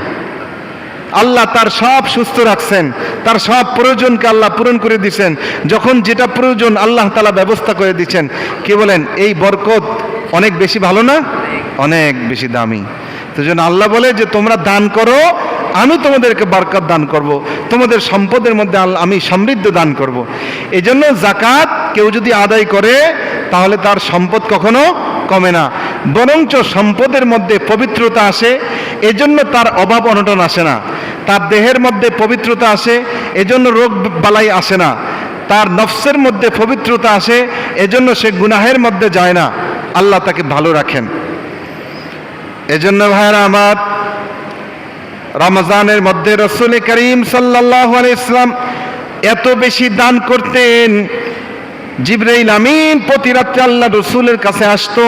আল্লাহ তার সব সুস্থ রাখছেন, তার সব প্রয়োজনকে আল্লাহ পূরণ করে দিচ্ছেন। যখন যেটা প্রয়োজন আল্লাহ তাআলা ব্যবস্থা করে দিচ্ছেন। কি বলেন? এই বরকত অনেক বেশি ভালো না? অনেক বেশি দামি। তো জন্য আল্লাহ বলে যে তোমরা দান করো, আমি তোমাদেরকে বরকত দান করব, তোমাদের সম্পদের মধ্যে আমি সমৃদ্ধ দান করব। এই জন্য যাকাত কেউ যদি আদায় করে তাহলে তার সম্পদ কখনো কমে না, বরঞ্চ সম্পদের মধ্যে পবিত্রতা আসে, এজন্য তার অভাব অনটন আসে না। তার দেহের মধ্যে পবিত্রতা আসে, এজন্য রোগ বালাই আসে না। তার নফসের মধ্যে পবিত্রতা আসে, এজন্য সে গুনাহের মধ্যে যায় না। আল্লাহ তাকে ভালো রাখেন। এজন্য ভাইরা আমার, রমজানের মধ্যে রাসূল করিম সাল্লাল্লাহু আলাইহি সাল্লাম এত বেশি দান করতেন, জিবরাইল আমিন প্রতি রাতে আল্লাহ রসুলের কাছে আসতো।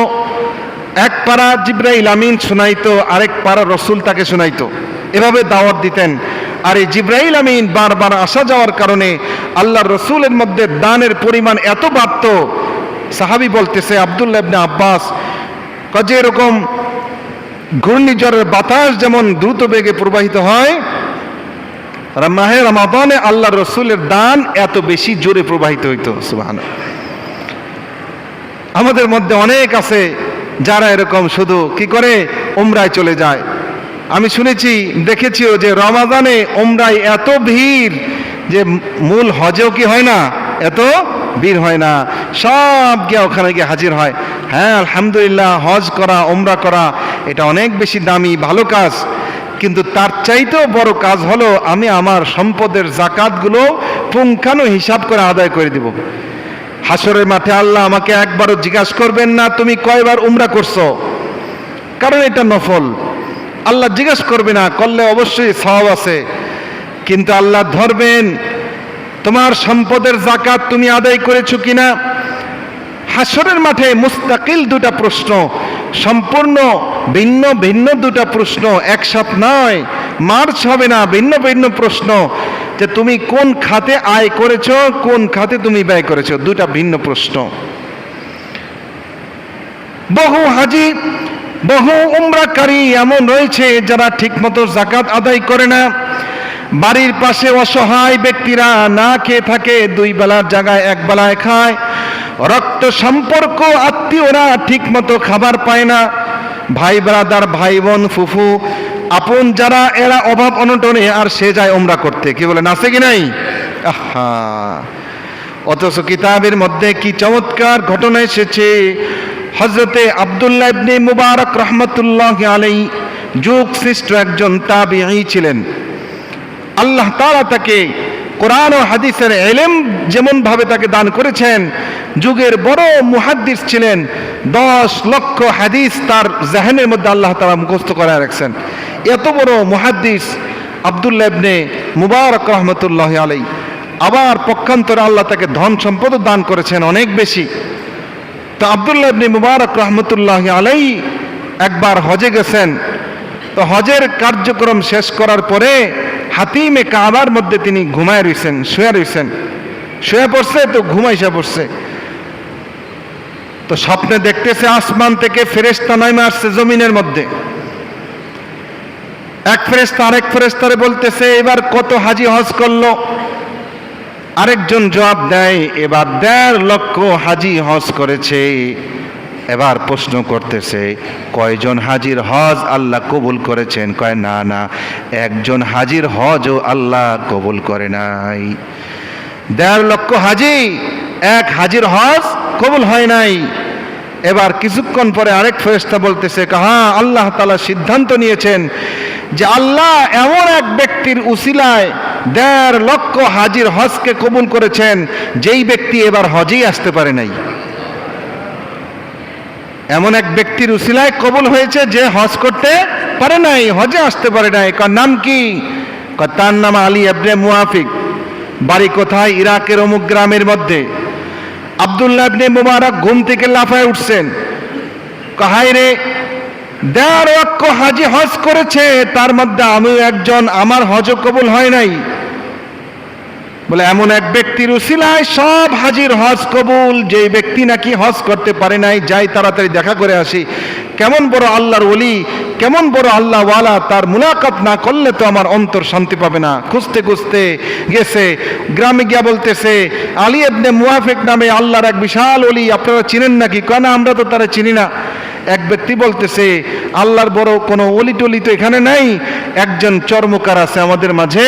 এক পারা জিবরাইল আমিন শোনাইতো, আরেক পারা রসুল তাকে শোনাইতো, এভাবে দাওয়াত দিতেন। আর এই জিবরাইল আমিন বারবার আসা যাওয়ার কারণে আল্লাহ রসুলের মধ্যে দানের পরিমাণ এত বাড়ত। সাহাবী বলতেছে, আব্দুল্লাহ ইবনে আব্বাস, যে এরকম ঘূর্ণিঝড়ের বাতাস যেমন দ্রুত বেগে প্রবাহিত হয়, মাহে রমাদানে আল্লাহ রসুলের দান এত বেশি জোরে প্রবাহিত হইতো। সুবহানাল্লাহ। আমাদের মধ্যে অনেক আছে যারা এরকম শুধু কি করে, উমরায় চলে যায়, আমি শুনেছি দেখেছিও যে রমাদানে ওমরায় এত ভিড় যে মূল হজেও কি হয় না, এত ভিড় হয় না, সব গিয়ে ওখানে গিয়ে হাজির হয়। হ্যাঁ আলহামদুলিল্লাহ, হজ করা ওমরা করা এটা অনেক বেশি দামি ভালো কাজ, কিন্তু তার চাইতেও বড় কাজ হলো আমি আমার সম্পদের জাকাতগুলো পুঙ্খানু হিসাব করে আদায় করে দিব। হাসরের মাঠে আল্লাহ আমাকে একবারও জিজ্ঞাসা করবেন না তুমি কয়বার উমরা করছো, কারণ এটা নফল। আল্লাহ জিজ্ঞাসা করবে না, করলে অবশ্যই সওয়াব আছে, কিন্তু আল্লাহ ধরবেন তোমার সম্পদের জাকাত তুমি আদায় করেছো কিনা। হাসরের মাঠে মুস্তাকিল দুটা প্রশ্ন, সম্পূর্ণ ভিন্ন ভিন্ন দুটা প্রশ্ন, একসাথে নয়, মার্চ হবে না, ভিন্ন ভিন্ন প্রশ্ন, যে তুমি কোন খাতে আয় করেছো, কোন খাতে তুমি ব্যয় করেছো, দুটা ভিন্ন প্রশ্ন। বহু হাজি বহু উমরাকারী এমন রয়েছে যারা ঠিকমতো জাকাত আদায় করে না। বাড়ির পাশে অসহায় ব্যক্তিরা না খেয়ে থাকে, দুই বেলার জায়গায় এক বেলায় খায়। রক্ত সম্পর্ক আত্মীয়রা ঠিকমতো খাবার পায় না। ভাই ব্রাদার, ভাই বোন, ফুফু, আপন যারা, এরা অভাব অনটনে, আর সে যায় উমরা করতে। কি বলেন, আছে কি নাই? আহা, অথচ কিতাবের মধ্যে কি চমৎকার ঘটনা এসেছে। হযরতে আব্দুল্লাহ ইবনে মুবারক রাহমাতুল্লাহি আলাইহি যুগ শ্রেষ্ঠ একজন তাবিঈ ছিলেন। আল্লাহ তাআলা তাকে কোরআন ও হাদিসের ইলম যেমন ভাবে তাকে দান করেছেন, যুগের বড় মুহাদ্দিস ছিলেন। 10 লক্ষ হাদিস তার জেহনের মধ্যে আল্লাহ তাআলা মুখস্থ করে রাখছেন। এত বড় মুহাদ্দিস আব্দুল্লাহ ইবনে মুবারক রাহমাতুল্লাহি আলাইহি। আবার পক্ষান্তরে আল্লাহ তাকে ধন সম্পদ দান করেছেন অনেক বেশি। তো আব্দুল্লাহ ইবনে মুবারক রাহমাতুল্লাহি আলাইহি একবার হজে গেছেন। তো হজের কার্যক্রম শেষ করার পরে হাতিমে কাবার মধ্যে তিনি ঘুমায় রয়েছেন, শুয়ে পড়ছে, তো ঘুমাইসা পড়ছে। তো স্বপ্নে দেখতেছে আসমান থেকে ফেরেশতা নামে আসছে জমিনের মধ্যে। এক ফেরেশতা আরেক ফেরেশতারে বলতেছে এবার কত হাজি হজ করলো। আরেকজন জবাব দেয় এবার 1.5 লক্ষ হাজি হজ করেছে। এবার প্রশ্ন করতেছে কয়জন হাজির হজ আল্লাহ কবুল করেছেন? কয় না না, একজন হাজির হজও আল্লাহ কবুল করে নাই। 1.5 লক্ষ হাজি, এক হাজির হজ কবুল হয় নাই। এবার কিছুক্ষণ পরে আরেক ফেরেশতা বলতেছে হ্যাঁ, আল্লাহ তাআলা সিদ্ধান্ত নিয়েছেন যে আল্লাহ এমন এক ব্যক্তির উসিলায় 1.5 লক্ষ হাজির হজকে কবুল করেছেন যেই ব্যক্তি এবার হজেই আসতে পারে নাই। এমন এক ব্যক্তির উসিলায় কবুল হয়েছে যে হজ করতে পারে নাই, হজে আসতে পারে নাই। কার নাম কি? তার নাম আলী ইবনে মুআফিক। বাড়ি কোথায়? ইরাকের অমুক গ্রামের মধ্যে। আব্দুল্লাহ ইবনে মুবারক ঘুম থেকে লাফায় উঠছেন, হায় রে, 1.5 লক্ষ হাজি হজ করেছে, তার মধ্যে আমিও একজন, আমার হজও কবুল হয় নাই। বলে এমন এক ব্যক্তির উসিলায় সব হাজির হজ কবুল, যে ব্যক্তি নাকি হজ করতে পারে নাই। যাই তাড়াতাড়ি দেখা করে আসি। কেমন বড় আল্লাহর ওলি, কেমন বড় আল্লাহ ওয়ালা, তার মুলাকাত না করলে তো আমার অন্তর শান্তি পাবে না। খুঁজতে খুঁজতে গেছে, গ্রামে গিয়া বলতেছে আলী ইবনে মুআফিক নামে আল্লাহর এক বিশাল ওলি, আপনারা চিনেন নাকি? কেন আমরা তো তারা চিনি না। এক ব্যক্তি বলতেছে আল্লাহর বড় কোনো ওলি টলি তো এখানে নাই, একজন চর্মকার আছে আমাদের মাঝে,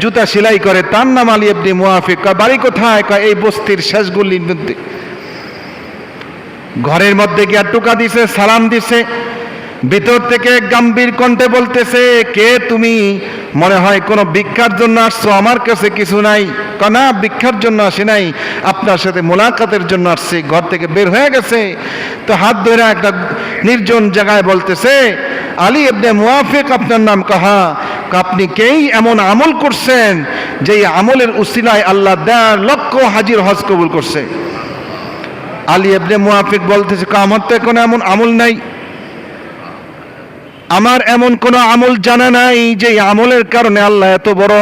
জুতা সেলাই করে, তার নাম আলী ইবনে মুআফিক। বাড়ি কোথায়? এই বস্তির শেষ গলির মধ্যে। ঘরের মধ্যে গিয়া টুকা দিছে, সালাম দিছে। ভিতর থেকে গম্ভীর কণ্ঠে বলতেছে কে তুমি? মনে হয় কোনো ভিক্ষার জন্য আসছো, আমার কাছে কিছু নাই। না, ভিক্ষার জন্য আসি নাই, আপনার সাথে মোলাকাতের জন্য আসছি। ঘর থেকে বের হয়ে গেছে। তো হাত ধরে একটা নির্জন জায়গায় বলতেছে আলী ইবনে মুআফিক আপনার নাম? কাহা? আপনি কেই এমন আমল করছেন যেই আমলের উসিলায় আল্লাহ 1.5 লক্ষ হাজির হজ কবুল করছে। আলী ইবনে মুআফিক বলতেছে আমার তো কোনো এমন আমল নাই, আমার এমন কোনো আমল জানা নাই যে আমলের কারণে আল্লাহ এত বড়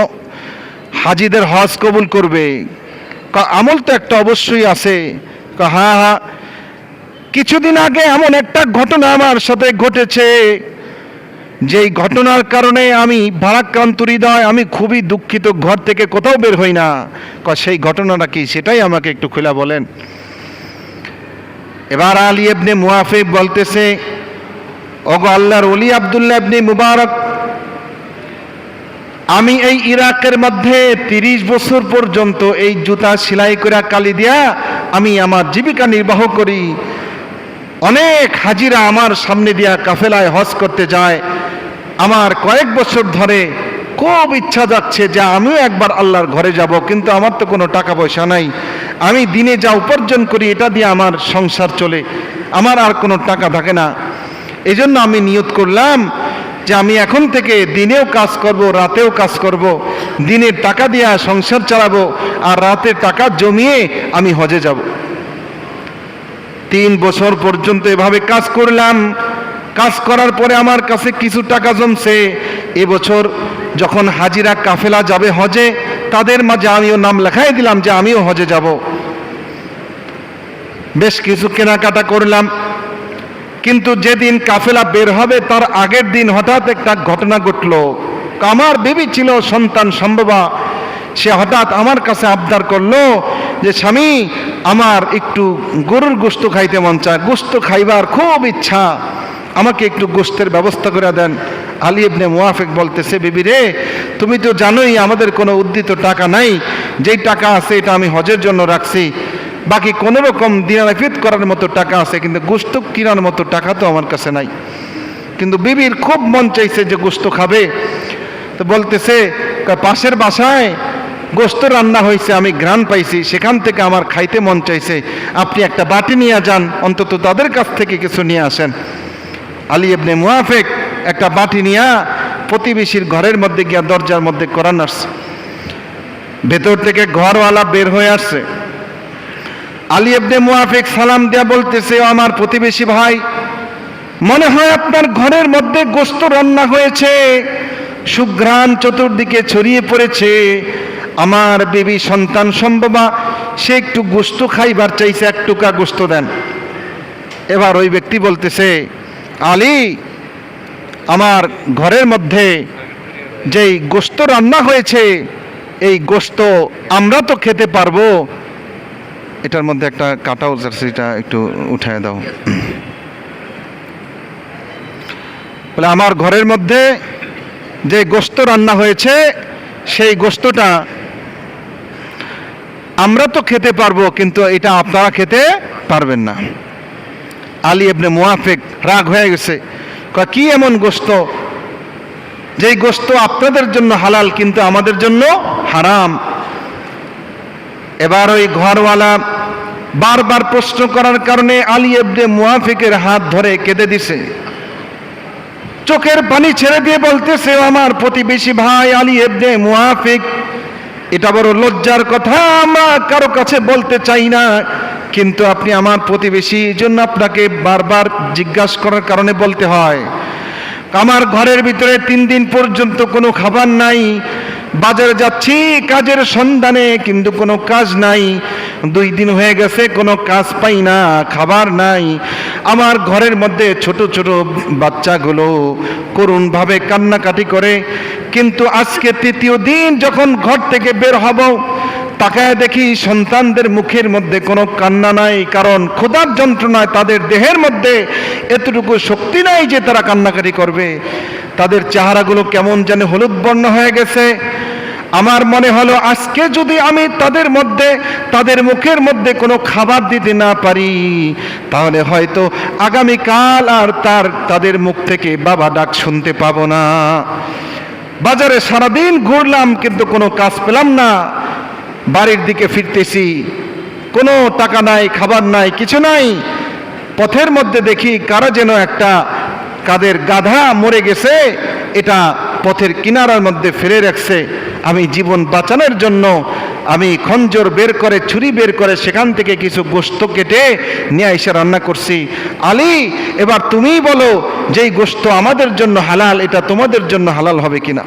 হাজিদের হজ কবুল করবে। আমল তো একটা অবশ্যই আছে। হ্যাঁ হ্যাঁ, কিছুদিন আগে এমন একটা ঘটনা আমার সাথে ঘটেছে, যেই ঘটনার কারণে আমি ভারাক্রান্ত হৃদয়, আমি খুবই দুঃখিত, ঘর থেকে কোথাও বের হই না। সেই ঘটনাটা কি সেটাই আমাকে একটু খুলে বলেন। এবার আলী ইবনে মুআফিক বলতেছে ওগো আল্লাহর ওলি আব্দুল্লাহ ইবনে মুবারক, আমি এই ইরাকের মধ্যে 30 বছর পর্যন্ত এই জুতা সেলাই করে কালি দিয়া আমি আমার জীবিকা নির্বাহ করি। অনেক হাজিরা আমার সামনে দিয়া কাফেলায় হজ করতে যায়। আমার কয়েক বছর ধরে খুব ইচ্ছা যাচ্ছে যে আমিও একবার আল্লাহর ঘরে যাব, কিন্তু আমার তো কোনো টাকা পয়সা নাই। আমি দিনে যা উপার্জন করি এটা দিয়ে আমার সংসার চলে, আমার আর কোনো টাকা থাকে না। এই জন্য আমি নিয়ত করলাম যে আমি এখন থেকে দিনেও কাজ করব, রাতেও কাজ করব, দিনের টাকা দিয়ে সংসার চালাবো আর রাতের টাকা জমিয়ে আমি হজে যাব। 3 বছর পর্যন্ত এভাবে কাজ করলাম। কাজ করার পরে আমার কাছে কিছু টাকা জমছে। এবছর যখন হাজিরা কাফেলা যাবে হজে, তাদের মাঝে আমিও নাম লেখাই দিলাম যে আমিও হজে যাব। বেশ কিছু কেনাকাটা করলাম, কিন্তু যেদিন কাফেলা বের হবে তার আগের দিন হঠাৎ একটা ঘটনা ঘটলো। আমার বিবি ছিল সন্তান সম্ভবা, সে হঠাৎ আমার কাছে আবদার করলো যে স্বামী, আমার একটু গরুর গোশত খাইতে মন চায়, গোশত খাইবার খুব ইচ্ছা, আমাকে একটু গোশতের ব্যবস্থা করে দেন। আলী ইবনে মুয়াফিক বলতেছে, বিবি রে, তুমি তো জানোই আমাদের কোনো উদ্দিত টাকা নাই, যেই টাকা আছে এটা আমি হজের জন্য রাখছি, বাকি কোনো রকম দিনারাফিত করার মতো টাকা আছে, কিন্তু গোশত কেনার মতো টাকা তো আমার কাছে নাই। কিন্তু বিবির খুব মন চাইছে যে গোশত খাবে। তো বলতেছে, পাশের বাসায় গোশত রান্না হয়েছে, আমি ঘ্রাণ পাইছি, সেখান থেকে আমার খাইতে মন চাইছে, আপনি একটা বাটি নিয়ে যান, অন্তত তাদের কাছ থেকে কিছু নিয়ে আসেন। আলী ইবনে মুয়াফিক একটা বাটি নিয়ে প্রতিবেশীর ঘরের মধ্যে গিয়া দরজার মধ্যে কোরআন আসছে। ভেতর থেকে ঘরওয়ালা বের হয়ে আসছে। আলী ইবনে মুয়াফিক সালাম দিয়া বলতেছে, আমার প্রতিবেশী ভাই, মনে হয় আপনার ঘরের মধ্যে গোশত রান্না হয়েছে, সুঘ্রাণ চতুর্দিকে ছড়িয়ে পড়েছে। আমার বিবি সন্তান সম্ভবা, সে একটু গোশত খাইবার চাইছে, এক টুকা গোশত দেন। এবার ওই ব্যক্তি বলতেছে, আলী, আমার ঘরের মধ্যে যেই গোশত রান্না হয়েছে এই গোশত আমরা তো খেতে পারবো। এটার মধ্যে একটা কাটাও জার্সিটা একটু উঠায় দাও। বলে, আমার ঘরের মধ্যে যে গোশত রান্না হয়েছে সেই গোশতটা আমরা তো খেতে পারবো, কিন্তু এটা আপনারা খেতে পারবেন না। আলী ইবনে মুয়াফিক রাগ হয়ে গেছে, কি এমন গোশত যেই গোশত আপনাদের জন্য হালাল কিন্তু আমাদের জন্য হারাম? এবার ওই ঘরওয়ালা বারবার প্রশ্ন করার কারণে আলী ইবনে মুয়াফিকের হাত ধরে কেঁদে দিছে, চোখের পানি ছেড়ে দিয়ে বলতেছে, আমার প্রতিবেশী ভাই আলী ইবনে মুয়াফিক, এটা বড় লজ্জার কথা, আমরা কারো কাছে বলতে চাই না, কিন্তু আপনি আমার প্রতিবেশী, জন্য আপনাকে বারবার জিজ্ঞাসা করার কারণে বলতে হয়। আমার ঘরের ভিতরে 3 দিন পর্যন্ত কোনো খাবার নাই, বাজারে যাচ্ছি কাজের সন্ধানে, কিন্তু কোনো কাজ নাই, 2 দিন হয়ে গেছে কোনো কাজ পাই না, খাবার নাই। আমার ঘরের মধ্যে ছোট ছোট বাচ্চাগুলো করুণভাবে কান্নাকাটি করে, কিন্তু আজকে 3য় দিন যখন ঘর থেকে বের হব, তাকায় দেখি সন্তানদের মুখের মধ্যে কোনো কান্না নাই, কারণ ক্ষুধার যন্ত্রণায় তাদের দেহের মধ্যে এতটুকু শক্তি নাই যে তারা কান্নাকাটি করবে। তাদের চেহারাগুলো কেমন যেন হলুদ বর্ণ হয়ে গেছে। আমার মনে হলো, আজকে যদি আমি তাদের মুখের মধ্যে কোনো খাবার দিতে না পারি, তাহলে হয়তো আগামীকাল আর তাদের মুখ থেকে বাবা ডাক শুনতে পাবো না। বাজারে সারাদিন ঘুরলাম, কিন্তু কোনো কাজ পেলাম না। বাড়ির দিকে ফিরতেছি, কোনো টাকা নাই, খাবার নাই, কিছু নাই। পথের মধ্যে দেখি কারা যেন একটা কাদের গাধা মরে গেছে, এটা পথের কিনারার মধ্যে ফেলে রাখছে। আমি জীবন বাঁচানোর জন্য আমি খঞ্জর বের করে, ছুরি বের করে সেখান থেকে কিছু গোশত কেটে নিয়ে এসে রান্না করছি। আলী, এবার তুমিই বলো, যেই গোশত আমাদের জন্য হালাল, এটা তোমাদের জন্য হালাল হবে কিনা?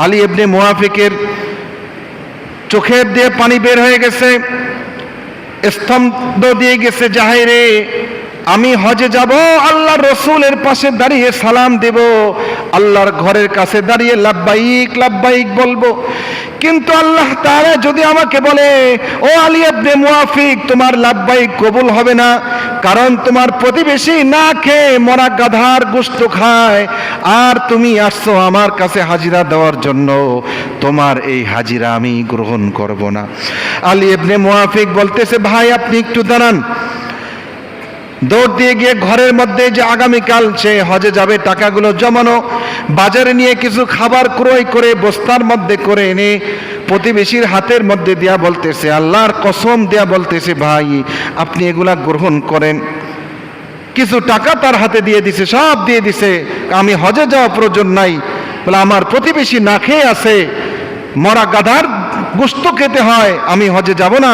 আলী ইবনে মুয়াফিকের চোখের দিয়ে পানি বের হয়ে গেছে, স্তম্ভ দিয়ে গেছে, যাহাই রে, আমি হজে যাব, আল্লাহর রসুলের পাশে দাঁড়িয়ে সালাম দেব, আল্লাহর ঘরের কাছে দাঁড়িয়ে লাব্বাইক লাব্বাইক বলবো। কিন্তু আল্লাহ তাআলা যদি আমাকে বলে, ও আলী ইবনে মুআফিক, তোমার লাব্বাইক কবুল হবে না, কারণ তোমার প্রতিবেশী না খেয়ে মরা গাধার গোশত খায়, আর তুমি আসছো আমার কাছে হাজিরা দেওয়ার জন্য, তোমার এই হাজিরা আমি গ্রহণ করব না। আলী ইবনে মুআফিক বলতেছে, ভাই আপনি একটু দাঁড়ান। দৌড় দিয়ে গিয়ে ঘরের মধ্যে যে আগামীকাল সে হজে যাবে টাকাগুলো জমানো, বাজারে নিয়ে কিছু খাবার ক্রয় করে বস্তার মধ্যে করে এনে প্রতিবেশীর হাতের মধ্যে দেয়া বলতেছে, আল্লাহর কসম দেয়া বলতেছে, ভাই আপনি এগুলা গ্রহণ করেন। কিছু টাকা তার হাতে দিয়ে দিছে, সব দিয়ে দিছে, আমি হজে যাওয়া প্রয়োজন নাই, বলে আমার প্রতিবেশী না খেয়ে আছে, মরা গাধার গোশত খেতে হয়, আমি হজে যাব না,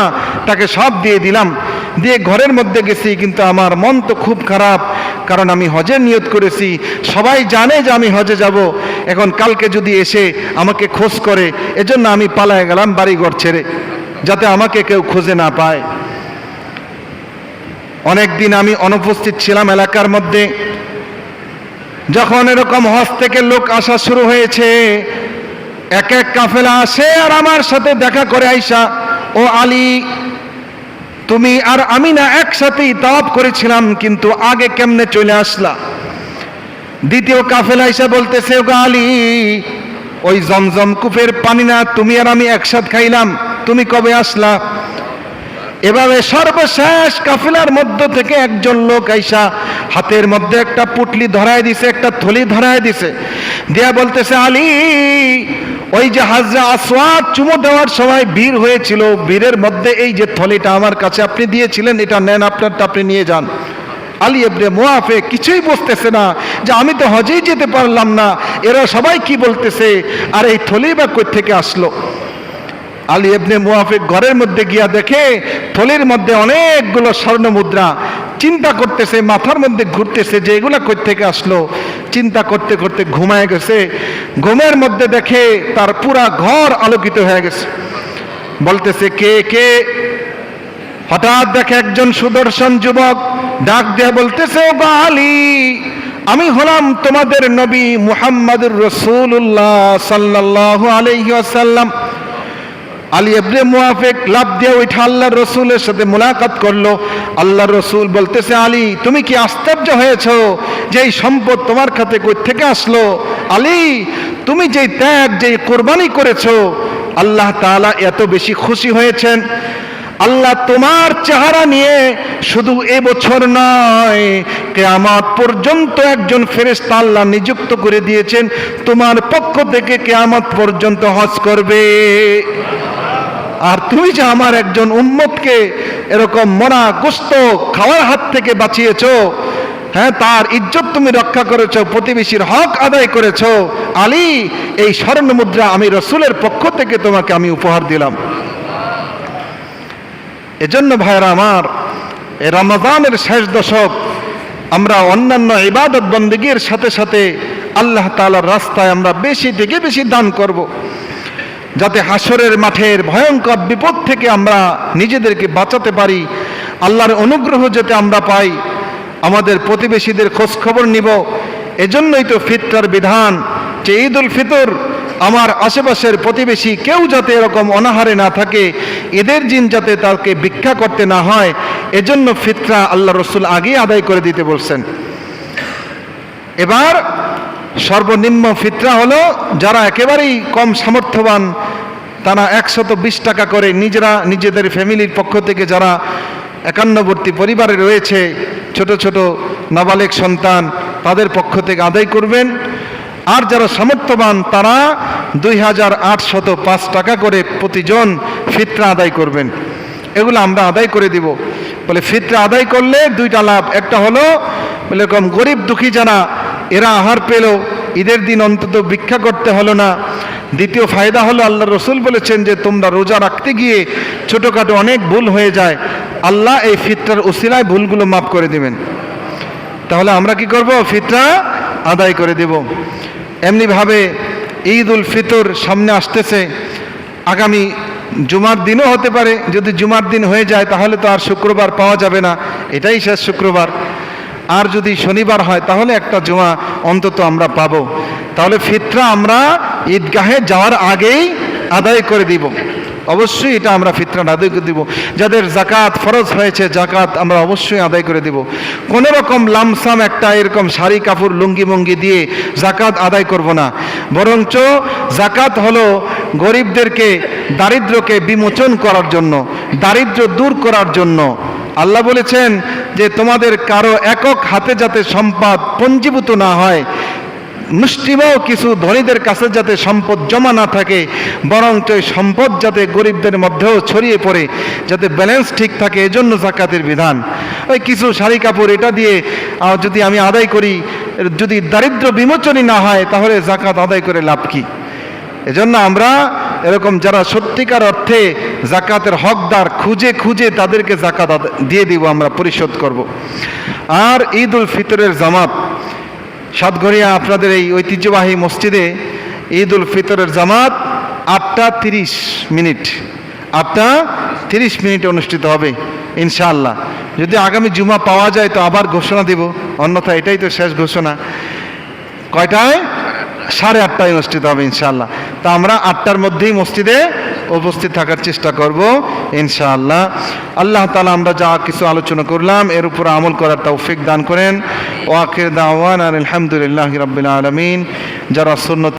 তাকে সব দিয়ে দিলাম। দিয়ে ঘরের মধ্যে গেছি, কিন্তু আমার মন তো খুব খারাপ, কারণ আমি হজের নিয়ত করেছি, সবাই জানে যে আমি হজে যাব, এখন কালকে যদি এসে আমাকে খোঁজ করে, এজন্য আমি পালায় গেলাম বাড়িঘর ছেড়ে, যাতে আমাকে কেউ খুঁজে না পায়। অনেকদিন আমি অনুপস্থিত ছিলাম এলাকার মধ্যে। যখন এরকম হজ থেকে লোক আসা শুরু হয়েছে, এক এক কাফেলা আসে আর আমার সাথে দেখা করে আইসা, ও আলী, তুমি আর আমি না একসাথেই তাওয়াফ করেছিলাম, কিন্তু আগে কেমনে চলে আসলা? দ্বিতীয় কাফেলা এসে বলতেছে, ও আলী, ওই জমজম কূপের পানি না তুমি আর আমি একসাথে খাইলাম, তুমি কবে আসলা? এভাবে সর্বশেষ কাফেলার মধ্য থেকে একজন লোক আইসা হাতের মধ্যে একটা পুটলি ধরায় দিছে, একটা থলি ধরায় দিছে, দিয়া বলতেছে, আলী, ওই যে হাজরা আসওয়াদ চুমু দেওয়ার সময় বীর হয়েছিল, বীরের মধ্যে এই যে থলিটা আমার কাছে আপনি দিয়েছিলেন, এটা নেন, আপনারটা আপনি নিয়ে যান। আলী ইবনে মুআফিক কিছুই বুঝতেছে না যে আমি তো হজেই যেতে পারলাম না, এরা সবাই কি বলতেছে, আর এই থলি বা কই থেকে আসলো? আলী ইবনে মুআফিক ঘরের মধ্যে গিয়া দেখে থলির মধ্যে অনেকগুলো স্বর্ণ মুদ্রা। চিন্তা করতেছে, মাথার মধ্যে ঘুরতেছে যে এগুলা কই থেকে আসলো। চিন্তা করতে করতে ঘুমায় গেছে। ঘুমের মধ্যে দেখে তার পুরা ঘর আলোকিত হয়ে গেছে। বলতেছে, কে কে? হঠাৎ দেখে একজন সুদর্শন যুবক ডাক দিয়ে বলতেছে, ও আলী, আমি হলাম তোমাদের নবী মুহাম্মদুর রাসূলুল্লাহ সাল্লাল্লাহু আলাইহি ওয়াসাল্লাম। আলী ইবনে মুআফিক লাফ দিয়ে উঠে আল্লাহর রসুলের সাথে মুলাকাত করলো। আল্লাহর রসুল বলতেছে, আলী, তুমি কি আশ্চর্য হয়েছো যে এই সম্পদ তোমার কাছে কই থেকে আসলো? আলী, তুমি যেই ত্যাগ, যেই কোরবানি করেছো, আল্লাহ তাআলা এত বেশি খুশি হয়েছেন। আল্লাহ তোমার চেহারা নিয়ে শুধু এবছর নয়, কিয়ামত পর্যন্ত একজন ফেরেশতা আল্লাহ নিযুক্ত করে দিয়েছেন, তোমার পক্ষ থেকে কিয়ামত পর্যন্ত হজ করবে। আর তুমি যে আমার একজন উম্মতকে এরকম মরা গোশত খাওয়ার হাত থেকে বাঁচিয়েছো, হ্যাঁ, তার ইজ্জত তুমি রক্ষা করেছো, প্রতিবেশীর হক আদায় করেছো, আলী, এই স্বর্ণ মুদ্রা আমি রসুলের পক্ষ থেকে তোমাকে আমি উপহার দিলাম। এজন্য ভাইরা আমার, এই রমজানের শেষ দশক আমরা অন্যান্য ইবাদত বন্দেগীর সাথে সাথে আল্লাহ তাআলার রাস্তায় আমরা বেশি থেকে বেশি দান করব, যাতে হাসরের মাঠের ভয়ঙ্কর বিপদ থেকে আমরা নিজেদেরকে বাঁচাতে পারি, আল্লাহর অনুগ্রহ যাতে আমরা পাই, আমাদের প্রতিবেশীদের খোঁজ খবর নিব। এজন্যই তো ফিতরার বিধান, যে ঈদ উল ফিতর আমার আশেপাশের প্রতিবেশী কেউ যাতে এরকম অনাহারে না থাকে, ঈদের দিন যাতে তাকে ভিক্ষা করতে না হয়, এজন্য ফিতরা আল্লাহ রসুল আগেই আদায় করে দিতে বলছেন। এবার সর্বনিম্ন ফিতরা হলো, যারা একেবারেই কম সামর্থ্যবান, তারা 120 টাকা করে নিজেরা নিজেদের ফ্যামিলির পক্ষ থেকে, যারা একান্নবর্তী পরিবারে রয়েছে, ছোট ছোট নাবালেগ সন্তান, তাদের পক্ষ থেকে আদায় করবেন। আর যারা সামর্থ্যবান, তারা 2805 টাকা করে প্রতিজন ফিতরা আদায় করবেন। এগুলো আমরা আদায় করে দিব। বলে ফিতরা আদায় করলে দুইটা লাভ, একটা হলো বলে এরকম গরিব দুঃখী যারা, এরা আহার পেল, ঈদের দিন অন্তত ভিক্ষা করতে হলো না। দ্বিতীয় ফায়দা হলো, আল্লাহ রসুল বলেছেন যে তোমরা রোজা রাখতে গিয়ে ছোটোখাটো অনেক ভুল হয়ে যায়, আল্লাহ এই ফিতরার উসিলায় ভুলগুলো মাফ করে দিবেন। তাহলে আমরা কি করব? ফিতরা আদায় করে দেব। এমনিভাবে ঈদ উল ফিতর সামনে আসতেছে, আগামী জুমার দিনও হতে পারে। যদি জুমার দিন হয়ে যায় তাহলে তো আর শুক্রবার পাওয়া যাবে না, এটাই শেষ শুক্রবার। আর যদি শনিবার হয় তাহলে একটা জুমা অন্তত আমরা পাবো। তাহলে ফিতরা আমরা ঈদগাহে যাওয়ার আগেই আদায় করে দিব। অবশ্যই এটা আমরা ফিতরা আদায় করে দিব। যাদের জাকাত ফরজ হয়েছে, জাকাত আমরা অবশ্যই আদায় করে দিব। কোনো রকম লামসাম একটা এরকম শাড়ি কাপড় লুঙ্গি মঙ্গি দিয়ে জাকাত আদায় করব না, বরঞ্চ জাকাত হলো গরিবদেরকে, দারিদ্র্যকে বিমোচন করার জন্য, দারিদ্র্য দূর করার জন্য। আল্লাহ বলেছেন যে তোমাদের কারো একক হাতে যাতে সম্পদ পঞ্জীভূত না হয়, মুষ্টিমেয় কিছু ধনীদের কাছে যাতে সম্পদ জমা না থাকে, বরঞ্চ সম্পদ যাতে গরিবদের মধ্যেও ছড়িয়ে পড়ে, যাতে ব্যালেন্স ঠিক থাকে, এজন্য জাকাতের বিধান। ওই কিছু শাড়ি কাপড় এটা দিয়ে যদি আমি আদায় করি, যদি দারিদ্র বিমোচনই না হয়, তাহলে জাকাত আদায় করে লাভ কি? এজন্য আমরা এরকম যারা সত্যিকার অর্থে জাকাতের হকদার খুঁজে খুঁজে তাদেরকে জাকাত দিয়ে দিব, আমরা পরিশোধ করব। আর ঈদ উল ফিতরের জামাত সাতঘরিয়া আপনাদের এই ঐতিহ্যবাহী মসজিদে ঈদ উল ফিতরের জামাত 8:30 8:30 অনুষ্ঠিত হবে ইনশাআল্লাহ। যদি আগামী জুমা পাওয়া যায় তো আবার ঘোষণা দেব, অন্যথা এটাই তো শেষ ঘোষণা। কয়টায়? 8:30 অনুষ্ঠিত হবে ইনশাআল্লাহ। তা আমরা 8টার মধ্যেই মসজিদে উপস্থিত থাকার চেষ্টা করব ইনশাআল্লাহ। আল্লাহ তাআলা আমরা যা কিছু আলোচনা করলাম এর উপর আমল করার তৌফিক দান করেন। ওয়া আখির দাওয়ানা আলহামদুলিল্লাহি রাব্বিল আলামিন। যারা সুন্নত